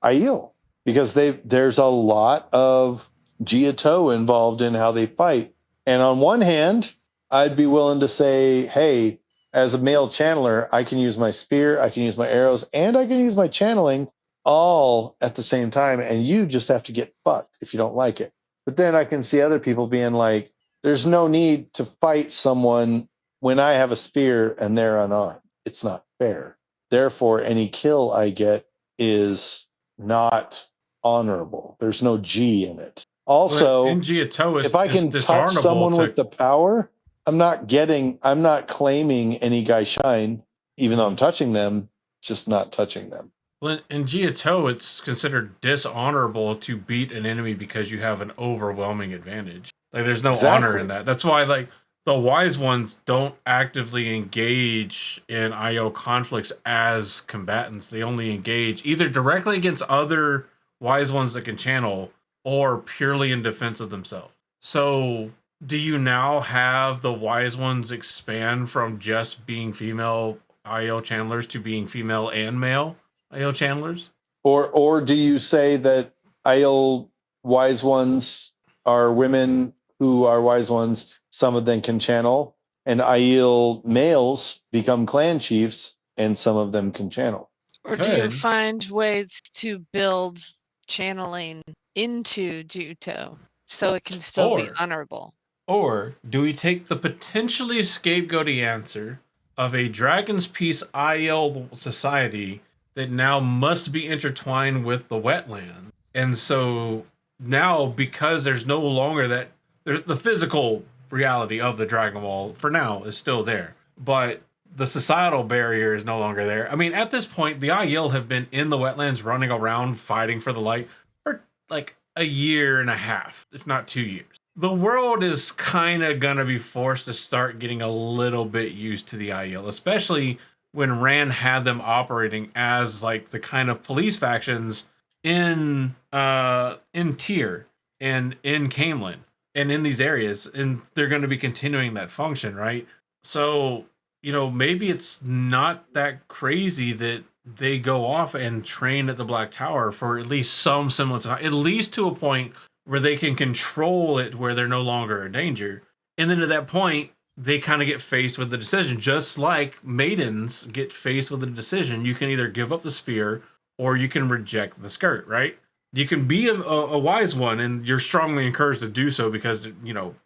Aiel, because there's a lot of Giotto involved in how they fight. And on one hand, I'd be willing to say, hey, as a male channeler, I can use my spear, I can use my arrows, and I can use my channeling all at the same time, and you just have to get fucked if you don't like it. But then I can see other people being like, there's no need to fight someone when I have a spear and they're unarmed. It's not fair. Therefore, any kill I get is not honorable. There's no G in it. Also, in Giotto, if I can touch someone with the power, I'm not claiming any guy shine, even though I'm touching them, just not touching them. Well, in Giotto, it's considered dishonorable to beat an enemy because you have an overwhelming advantage. Like, there's no honor in that. That's why, like, the wise ones don't actively engage in IO conflicts as combatants. They only engage either directly against other wise ones that can channel or purely in defense of themselves. So, do you now have the wise ones expand from just being female IO channelers to being female and male Aiel channelers? Or do you say that Aiel wise ones are women who are wise ones, some of them can channel, and Aiel males become clan chiefs, and some of them can channel? Or do you find ways to build channeling into Giotto so it can still be honorable? Or do we take the potentially scapegoaty answer of a Dragon's Peace Aiel society that now must be intertwined with the wetland? And so now, because there's no longer that, the physical reality of the Dragon Wall for now is still there, but the societal barrier is no longer there. I mean, at this point, the Aiel have been in the wetlands running around fighting for the light for like a year and a half, if not 2 years. the world is kind of gonna be forced to start getting a little bit used to the Aiel, especially when Rand had them operating as like the kind of police factions in Tyr and in Camelin and in these areas, and they're going to be continuing that function, right? So, maybe it's not that crazy that they go off and train at the Black Tower for at least some semblance of time, at least to a point where they can control it where they're no longer in danger. And then at that point, they kind of get faced with the decision, just like maidens get faced with a decision. You can either give up the spear or you can reject the skirt, right? You can be a wise one, and you're strongly encouraged to do so because,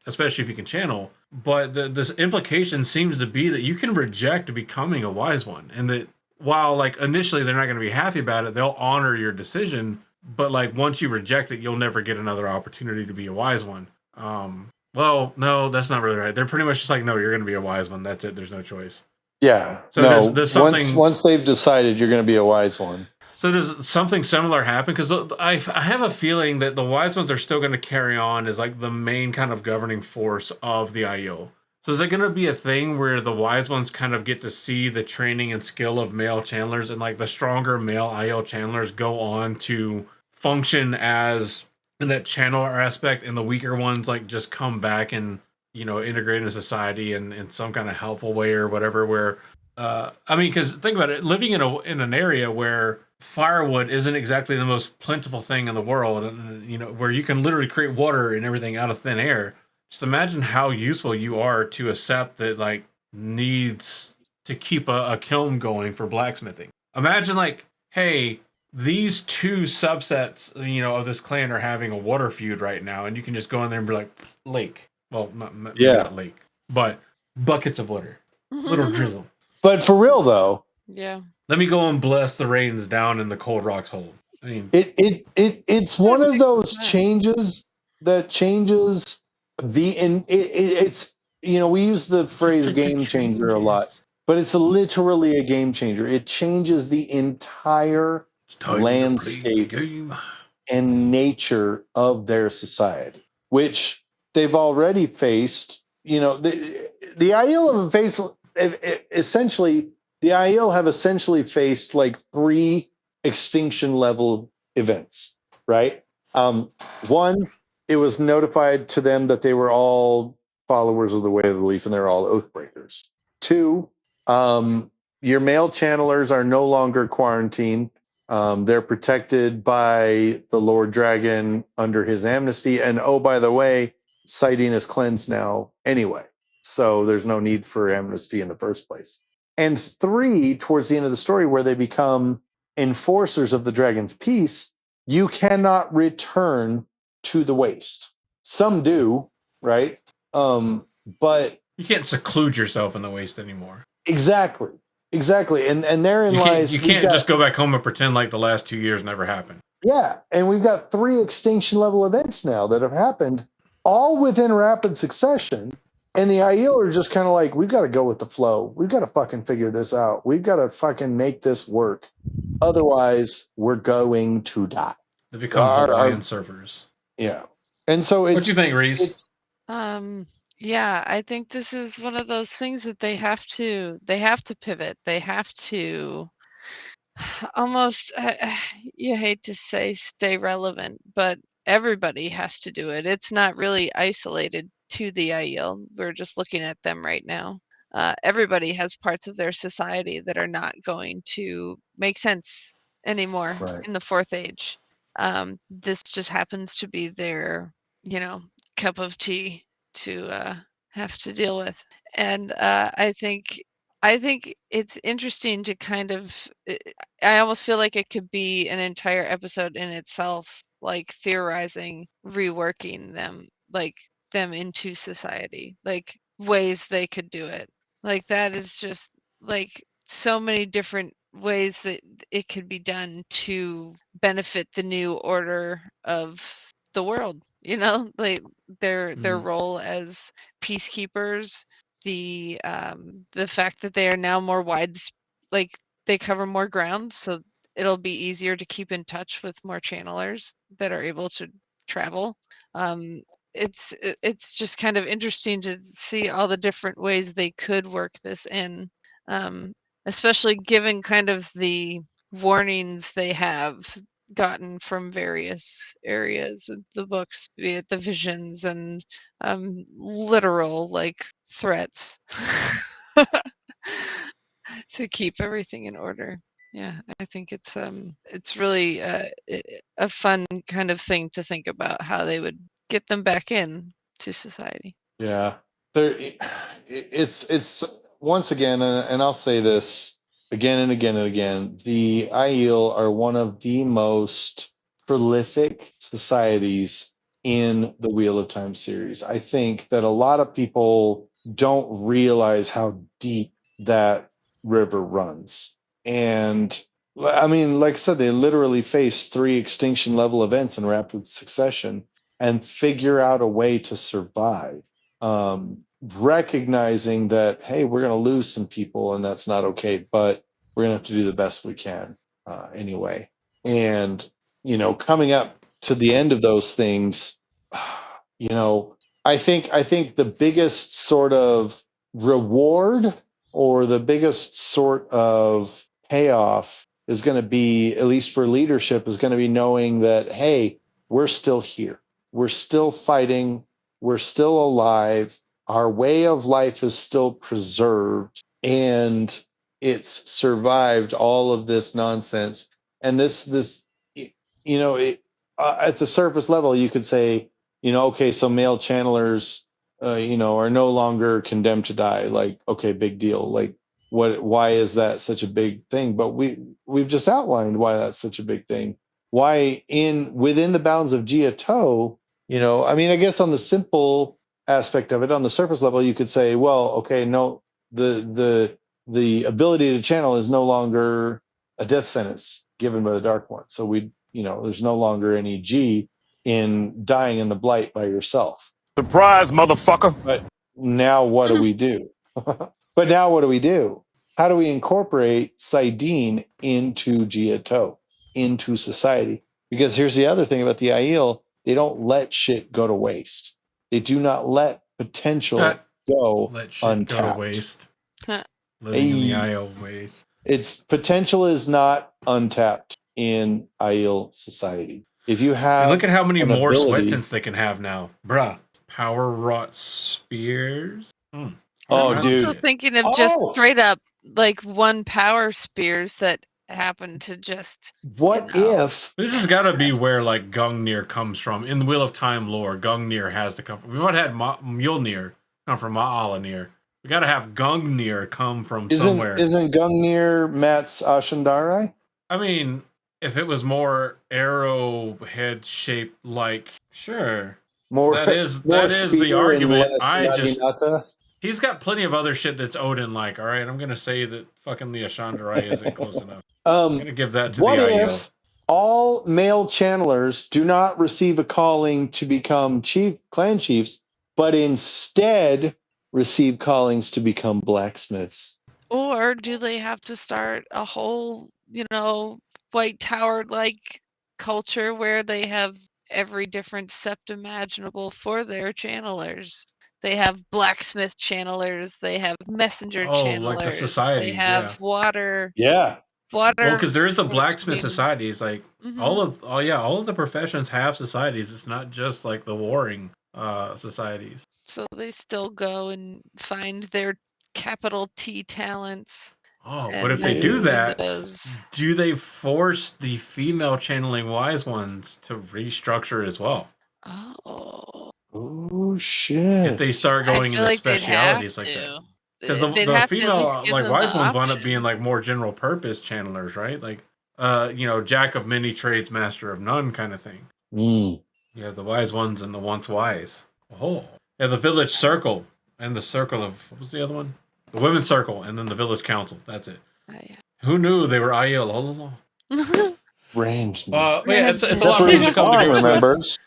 especially if you can channel. But this implication seems to be that you can reject becoming a wise one, and that while, like, initially they're not going to be happy about it, they'll honor your decision. But, like, once you reject it, you'll never get another opportunity to be a wise one. Well, no, that's not really right. They're pretty much just like, no, you're going to be a wise one. That's it. There's no choice. Yeah. So no. there's something. Once they've decided you're going to be a wise one. So does something similar happen? Because I have a feeling that the wise ones are still going to carry on as like the main kind of governing force of the Aiel. So is it going to be a thing where the wise ones kind of get to see the training and skill of male channelers, and like the stronger male Aiel channelers go on to function as in that channeler aspect, and the weaker ones like just come back and integrate into society in some kind of helpful way or whatever? Where because think about it, living in an area where firewood isn't exactly the most plentiful thing in the world, and where you can literally create water and everything out of thin air. Just imagine how useful you are to a sept that like needs to keep a kiln going for blacksmithing. Imagine like, hey, these two subsets, of this clan are having a water feud right now, and you can just go in there and be like, lake. Well, maybe not lake, but buckets of water, little drizzle. But for real though, yeah. Let me go and bless the rains down in the cold rocks hole. I mean, it's one of those changes that changes it's we use the phrase game changer a lot, but it's literally a game changer. It changes the entire landscape and nature of their society, which they've already faced. The Aiel have faced essentially the Aiel have essentially faced like 3 extinction level events, right? One, it was notified to them that they were all followers of the Way of the Leaf and they're all oath breakers. 2, your male channelers are no longer quarantined. They're protected by the Lord Dragon under his amnesty. And oh, by the way, saidin is cleansed now anyway. So there's no need for amnesty in the first place. And 3, towards the end of the story, where they become enforcers of the dragon's peace, you cannot return to the waste. Some do, right? But you can't seclude yourself in the waste anymore. Exactly. And therein lies. You can't just go back home and pretend like the last 2 years never happened. Yeah, and we've got 3 extinction level events now that have happened, all within rapid succession. And the Aiel are just kind of like, we've got to go with the flow. We've got to fucking figure this out. We've got to fucking make this work. Otherwise, we're going to die. They become Hawaiian surfers. Yeah. And so what do you think, Reese? Yeah, I think this is one of those things that they have to pivot. They have to almost, you hate to say stay relevant, but everybody has to do it. It's not really isolated to the Aiel. We're just looking at them right now. Everybody has parts of their society that are not going to make sense anymore in the Fourth Age. This just happens to be their, cup of tea to have to deal with. And I think it's interesting to kind of, I almost feel like it could be an entire episode in itself, like theorizing, reworking them, like them into society, like ways they could do it. Like that is just like so many different ways that it could be done to benefit the new order of the world, like their role as peacekeepers, the fact that they are now more wide, like they cover more ground, so it'll be easier to keep in touch with more channelers that are able to travel. it's just kind of interesting to see all the different ways they could work this in, especially given kind of the warnings they have gotten from various areas of the books, be it the visions and literal like threats to keep everything in order. Yeah, I think it's really a fun kind of thing to think about how they would get them back in to society. Yeah, it's once again, and I'll say this again and again and again. The Aiel are one of the most prolific societies in the Wheel of Time series. I think that a lot of people don't realize how deep that river runs, and I mean, like I said, they literally face 3 extinction level events in rapid succession and figure out a way to survive, recognizing that, hey, we're going to lose some people and that's not okay, but we're going to have to do the best we can anyway. And, coming up to the end of those things, you know, I think the biggest sort of reward or the biggest sort of payoff is going to be, at least for leadership, is going to be knowing that, hey, we're still here. We're still fighting. We're still alive. Our way of life is still preserved, and it's survived all of this nonsense. And this, at the surface level, you could say, okay, so male channelers, are no longer condemned to die. Like, okay, big deal. Like, why is that such a big thing? But we've just outlined why that's such a big thing. Why within the bounds of Giotto, I mean, I guess on the simple aspect of it, on the surface level, you could say, well, okay, no, the ability to channel is no longer a death sentence given by the Dark One. So there's no longer any G in dying in the Blight by yourself. Surprise, motherfucker. But now what do we do? But now what do we do? How do we incorporate saidin into Giotto, into society? Because here's the other thing about the Aiel, they don't let shit go to waste. They do not let potential go Let shit untapped. go to waste. Living in the IO waste. Its potential is not untapped in Aiel society. If you have, look at how many more ability, sweat tints they can have now, bruh. Power wrought spears. Oh, I'm dude. also thinking of just straight up like one power spears that happen to just. What if this has got to be where like Gungnir comes from in the Wheel of Time lore? Gungnir has to come from. We've already had Mjolnir come from Ma'alanir. We got to have Gungnir come from somewhere. Isn't Gungnir Matt's Ashandarai? I mean, if it was more arrowhead shaped, like sure, that is the argument. He's got plenty of other shit that's Odin like. All right, I'm gonna say that fucking the Ashandarai isn't close enough. I'm gonna give that to the Aiel. What if all male channelers do not receive a calling to become clan chiefs, but instead receive callings to become blacksmiths? Or do they have to start a whole, White Tower like culture where they have every different sept imaginable for their channelers? They have blacksmith channelers, they have messenger channelers, like the societies, they have water. Yeah. Water. Well, because there is a blacksmith society. It's like all of the professions have societies. It's not just like the warring societies. So they still go and find their capital T talents. Oh, but if they do that, do they force the female channeling wise ones to restructure as well? Oh shit! If they start going into specialities like that, because the female like wise ones wind up being like more general purpose channelers, right? Like, jack of many trades, master of none kind of thing. You have the wise ones and the once wise. Oh, yeah, the village circle and the circle of what was the other one? The women's circle and then the village council. That's it. Oh, yeah. Who knew they were Aiel all along? Range. Yeah, it's a lot for them to come to grips with.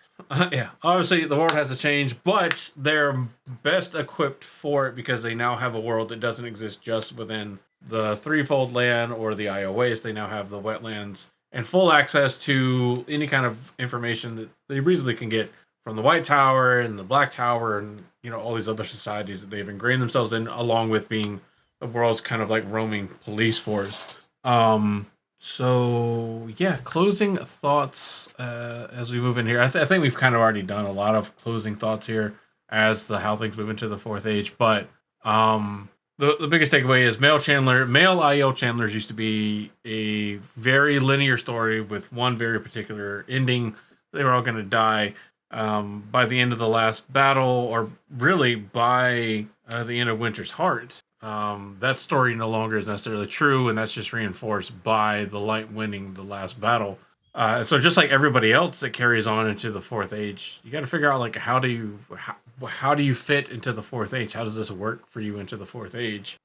Yeah, obviously the world has to change, but they're best equipped for it because they now have a world that doesn't exist just within the threefold land or the Io Waste. They now have the wetlands and full access to any kind of information that they reasonably can get from the White Tower and the Black Tower and, you know, all these other societies that they've ingrained themselves in, along with being the world's kind of like roaming police force. So yeah, closing thoughts as we move in here. I think we've kind of already done a lot of closing thoughts here as the how things move into the fourth age. But the biggest takeaway is male Aiel Chandlers used to be a very linear story with one very particular ending. They were all going to die by the end of the last battle, or really by the end of Winter's Heart. That story no longer is necessarily true, and that's just reinforced by the light winning the last battle. So just like everybody else that carries on into the fourth age, you got to figure out like how do you fit into the fourth age? How does this work for you into the fourth age?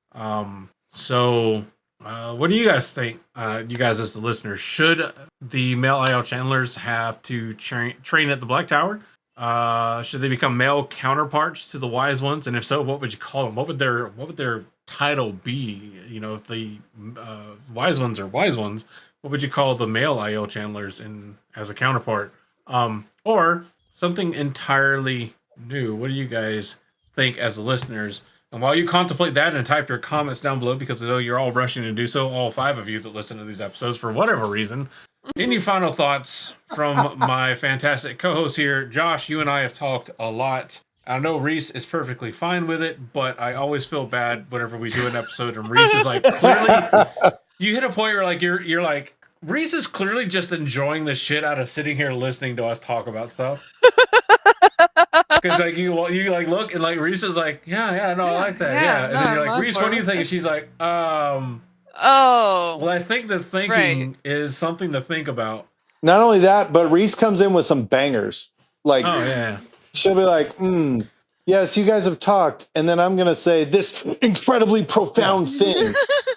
So what do you guys think? You guys as the listeners, should the male Aiel Chandlers have to train at the Black Tower? Should they become male counterparts to the wise ones? And if so, what would you call them? What would their title be? You know, if the wise ones are wise ones, what would you call the male Aiel Chandlers as a counterpart? Or something entirely new? What do you guys think as the listeners? And while you contemplate that and type your comments down below, because I know you're all rushing to do so, all 5 of you that listen to these episodes for whatever reason, any final thoughts from my fantastic co-host here? Josh, you and I have talked a lot. I know Reese is perfectly fine with it, but I always feel bad whenever we do an episode and Reese is like, clearly, you hit a point where like you're like, Reese is clearly just enjoying the shit out of sitting here listening to us talk about stuff. Because like you like look and like Reese is like, yeah, no, I like that, yeah. And then you're like, Reese, what do you think? And she's like, Oh. Well, I think the thinking is something to think about. Not only that, but Reese comes in with some bangers. Like, oh yeah, she'll be like, yes, you guys have talked, and then I'm gonna say this incredibly profound thing.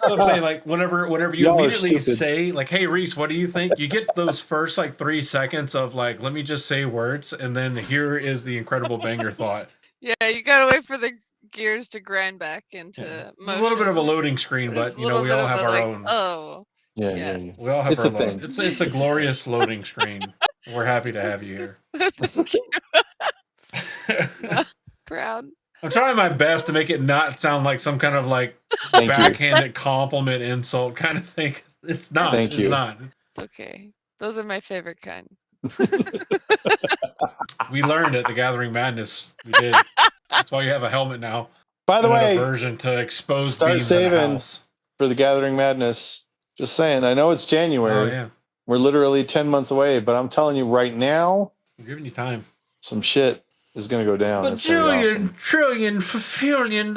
I'm saying, like, whenever you immediately say, like, hey, Reese, what do you think? You get those first, like, 3 seconds of, like, let me just say words, and then here is the incredible banger thought. Yeah, you gotta wait for the gears to grind back into motion. A little bit of a loading screen, but, you know, we all have our own. Oh. Yeah, yes. yeah. We all have It's our a thing. own. It's a glorious loading screen. We're happy to have you here. Thank you. Proud. I'm trying my best to make it not sound like some kind of like Thank backhanded compliment insult kind of thing. It's not. Thank you. It's not. It's okay. Those are my favorite kind. We learned at the Gathering Madness. We did. That's why you have a helmet now. By the way, a version to expose start beams in the saving house. for the Gathering Madness. Just saying. I know it's January. Oh yeah. We're literally 10 months away, but I'm telling you right now, I'm giving you time. some shit is going to go down. It's gonna be awesome. Trillion, $1 billion.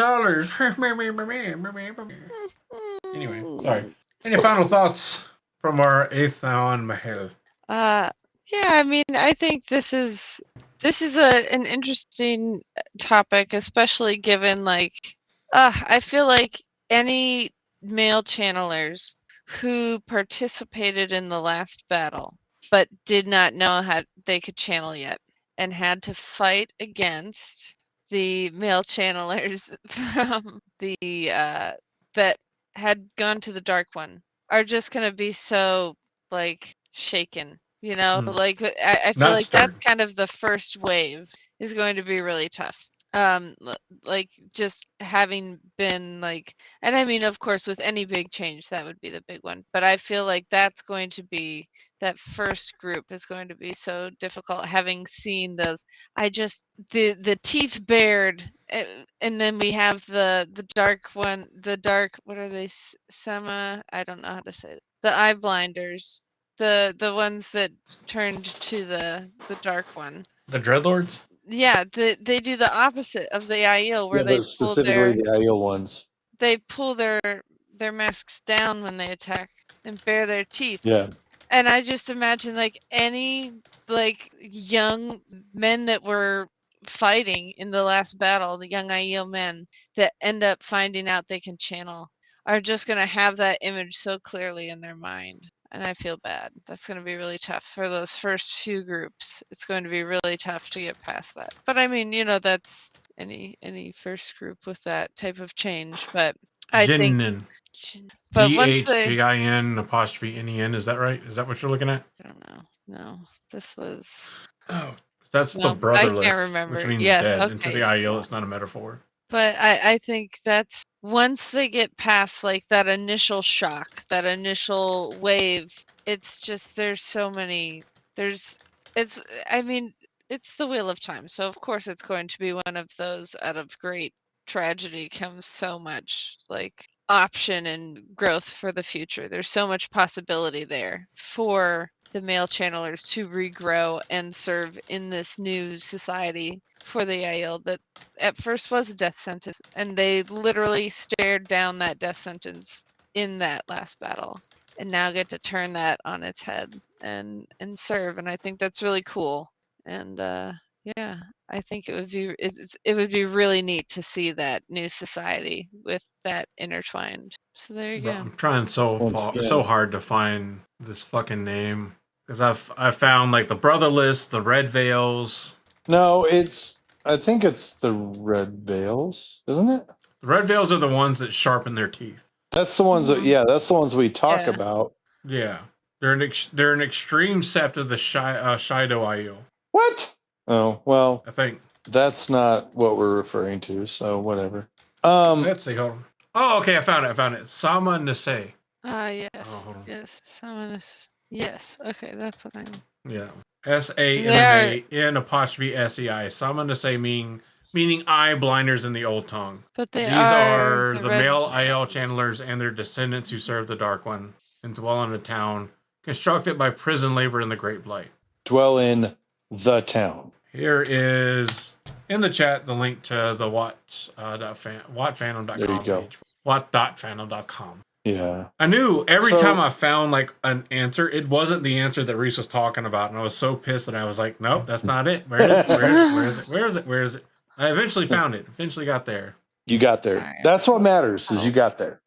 Anyway, sorry. Any final thoughts from our Aethon Mahel? Yeah, I mean, I think this is an interesting topic, especially given like I feel like any male channelers who participated in the last battle but did not know how they could channel yet and had to fight against the male channelers from the that had gone to the Dark One are just gonna be so like shaken, you know. Like I feel like that's kind of the first wave is going to be really tough. Like just having been like, and I mean, of course, with any big change, that would be the big one. But I feel like that's going to be that first group is going to be so difficult. Having seen those, the teeth bared, and then we have the dark one, the dark. What are they? I don't know how to say it. The eye blinders, the ones that turned to the dark one. The Dreadlords. Yeah, they do the opposite of the Aiel, where they specifically the Aiel ones. They pull their masks down when they attack and bare their teeth. Yeah. And I just imagine like any like young men that were fighting in the last battle, the young Aiel men that end up finding out they can channel, are just gonna have that image so clearly in their mind. And I feel bad. That's going to be really tough for those first few groups. It's going to be really tough to get past that. But I mean, you know, that's any first group with that type of change. But I think. But GHGIN apostrophe NEN, is that right? Is that what you're looking at? I don't know. No, this was. Oh, That's the No, I brotherless, can't remember. which means Yes, dead. And to okay. the Aiel, it's not a metaphor. But I think that's once they get past like that initial shock, that initial wave, it's just there's so many there's it's I mean, it's the Wheel of Time. So of course it's going to be one of those out of great tragedy comes so much like option and growth for the future. There's so much possibility there for the male channelers to regrow and serve in this new society for the Aiel that at first was a death sentence, and they literally stared down that death sentence in that last battle, and now get to turn that on its head and serve. And I think that's really cool. And yeah, I think it would be really neat to see that new society with that intertwined. So there you Bro, go. I'm trying Once so again, hard to find this fucking name because I found like the brotherless, the red veils. no, I think it's the Red Veils, isn't it? The red veils are the ones that sharpen their teeth. That's the ones that, Mhm. yeah, that's the ones we talk Yeah. about. Yeah, they're an extreme sept of the Shido Aiel. What? Oh, well, I think. that's not what we're referring to, so whatever. Let's see. Hold on. Oh, okay. I found it. Sama Nase. Yes. Oh, hold on. Yes. Someone is. Yes. Okay, that's what I'm. Yeah. SAMMA apostrophe SEI. Sama Nase meaning eye blinders in the old tongue. But they These are are the red male Aiel veils. channelers and their descendants who serve the Dark One and dwell in a town constructed by prison labor in the Great Blight. Dwell in the town. Here is in the chat the link to the wattfandom.com There you go. page. Watt.fandom.com. Yeah. I knew every So- time I found like an answer, it wasn't the answer that Reese was talking about, and I was so pissed that I was like, "Nope, that's not it. Where is it? Where is it? Where is it? Where is it? Where is it?" I eventually found it. Eventually got there. You got there. Alright. That's what matters, is you got there.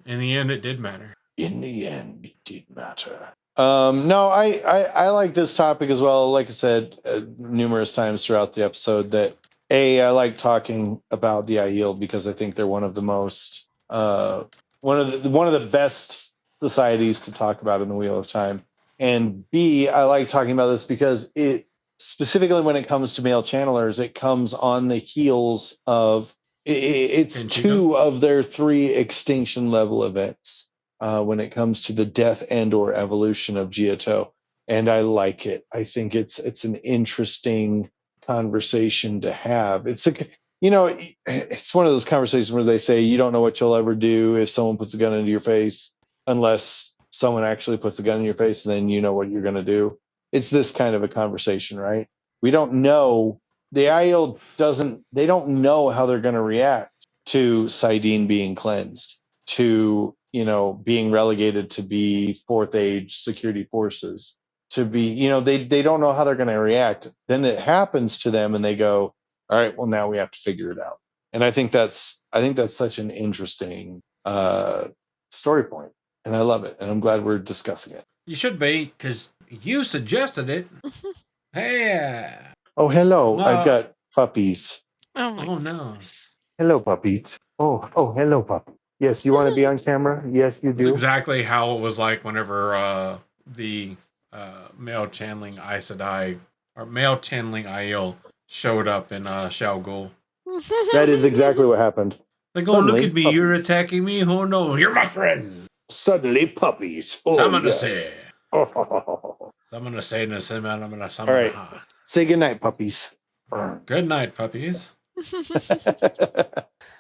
In the end, it did matter. In the end, it did matter. No, I like this topic as well. Like I said numerous times throughout the episode, that I like talking about the Aiel because I think they're one of the most one of the best societies to talk about in the Wheel of Time. And B, I like talking about this because it specifically when it comes to male channelers, it comes on the heels of it's Kenshiro? 2 of their 3 extinction level events. When it comes to the death and or evolution of Giotto. And I like it. I think it's an interesting conversation to have. It's it's one of those conversations where they say you don't know what you'll ever do if someone puts a gun into your face unless someone actually puts a gun in your face, and then you know what you're going to do. It's this kind of a conversation, right? We don't know. The Aiel they don't know how they're going to react to saidin being cleansed, to being relegated to be 4th age security forces, to be they don't know how they're going to react. Then it happens to them and they go, all right, well, now we have to figure it out. And I think that's such an interesting story point, and I love it, and I'm glad we're discussing it. You should be, because you suggested it. Hey. Oh, hello. No. I've got puppies. Oh my Oh no. goodness. Hello, puppies. Oh, hello, puppy. Yes, you want to be on camera? Yes, you That's do. exactly how it was like whenever the male channeling Aes Sedai or male channeling Aiel showed up in Shao Gul. That is exactly what happened. Like, oh, look Suddenly, at me, you're puppies. attacking me? Oh no, you're my friend. Suddenly, puppies. Oh, Summon to yes. say. Oh. Summon to say, and summon to All summon. right. Say goodnight, puppies. Good night, puppies.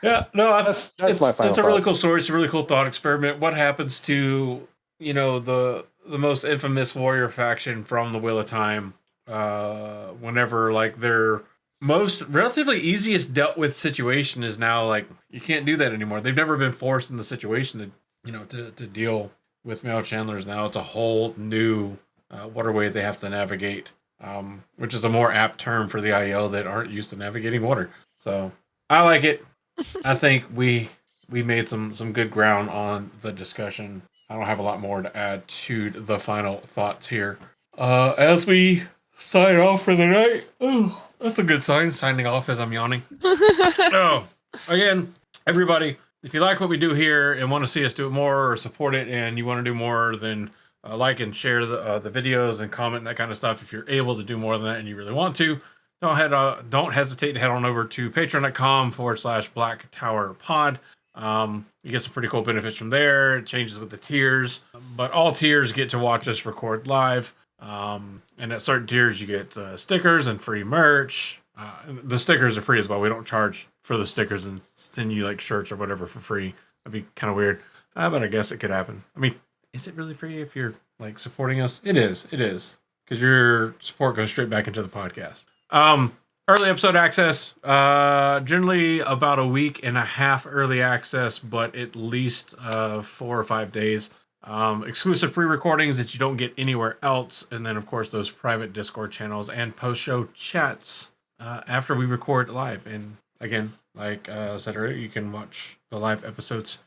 Yeah, no, That's my final It's a really thoughts. cool story. It's a really cool thought experiment. What happens to the most infamous warrior faction from the Wheel of Time? Whenever like their most relatively easiest dealt with situation is now like you can't do that anymore. They've never been forced in the situation to deal with male channelers. Now it's a whole new waterway they have to navigate, which is a more apt term for the Aiel that aren't used to navigating water. So I like it. I think we made some good ground on the discussion. I don't have a lot more to add to the final thoughts here. As we sign off for the night. Oh, that's a good sign, signing off as I'm yawning. Oh, again, everybody, if you like what we do here and want to see us do it more or support it and you want to do more, then like and share the videos and comment and that kind of stuff. If you're able to do more than that and you really want to, don't hesitate to head on over to patreon.com/Black Tower Pod. You get some pretty cool benefits from there. It changes with the tiers, but all tiers get to watch us record live. And at certain tiers, you get stickers and free merch. The stickers are free as well. We don't charge for the stickers and send you like shirts or whatever for free. That'd be kind of weird. But I guess it could happen. I mean, is it really free if you're like supporting us? It is. Because your support goes straight back into the podcast. Early episode access, generally about a week and a half early access, but at least 4 or 5 days. Exclusive pre-recordings that you don't get anywhere else. And then, of course, those private Discord channels and post-show chats after we record live. And again, like I said earlier, you can watch the live episodes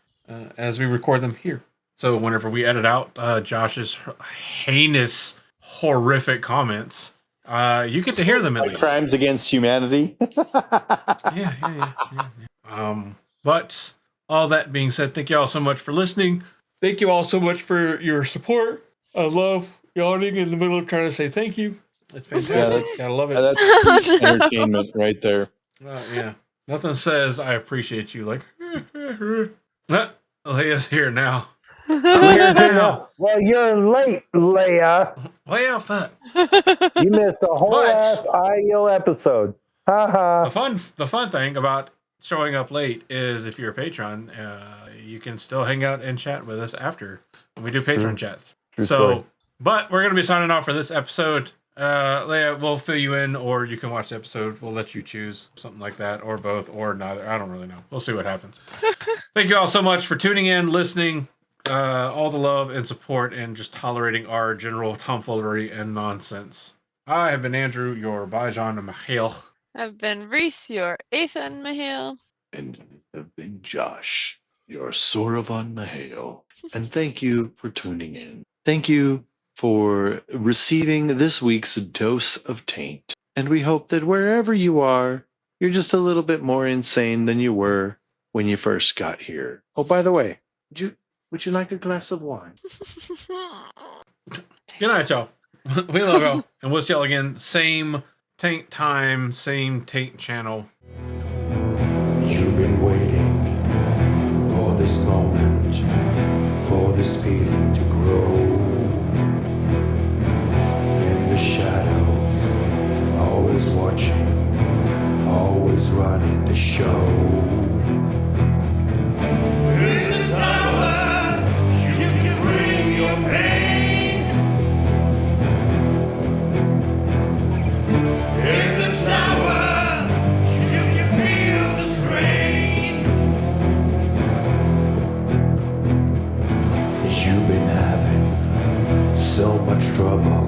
as we record them here. So whenever we edit out Josh's heinous, horrific comments, you get to hear them at like least. Crimes against humanity. Yeah. But all that being said, thank you all so much for listening. Thank you all so much for your support. I love yawning in the middle of trying to say thank you. It's fantastic. Gotta love it. That's entertainment right there. Yeah. Nothing says I appreciate you like Leia's here now. I'm here now. Well, you're late, Leia. Well, fuck. You missed a whole But- ass Aiel episode. Haha. The fun thing about showing up late is if you're a patron, you can still hang out and chat with us after when we do patron chats. True story. But we're going to be signing off for this episode. Leia, we'll fill you in, or you can watch the episode. We'll let you choose something like that, or both, or neither. I don't really know. We'll see what happens. Thank you all so much for tuning in, listening, all the love and support, and just tolerating our general tomfoolery and nonsense. I have been Andrew, your Bajan Mihail. I've been Reese, your Ethan Mihail. And I've been Josh, your Soravan Maheo. And thank you for tuning in. Thank you for receiving this week's dose of taint. And we hope that wherever you are, you're just a little bit more insane than you were when you first got here. Oh, by the way, would you like a glass of wine? Good night, y'all. We love y'all. And we'll see y'all again. Same taint time, same taint channel. You've been waiting for this moment, for this feeling to grow. In the shadows, always watching, always running the show. In the tower, you can bring your pain. In the tower, you can feel the strain. You've been having so much trouble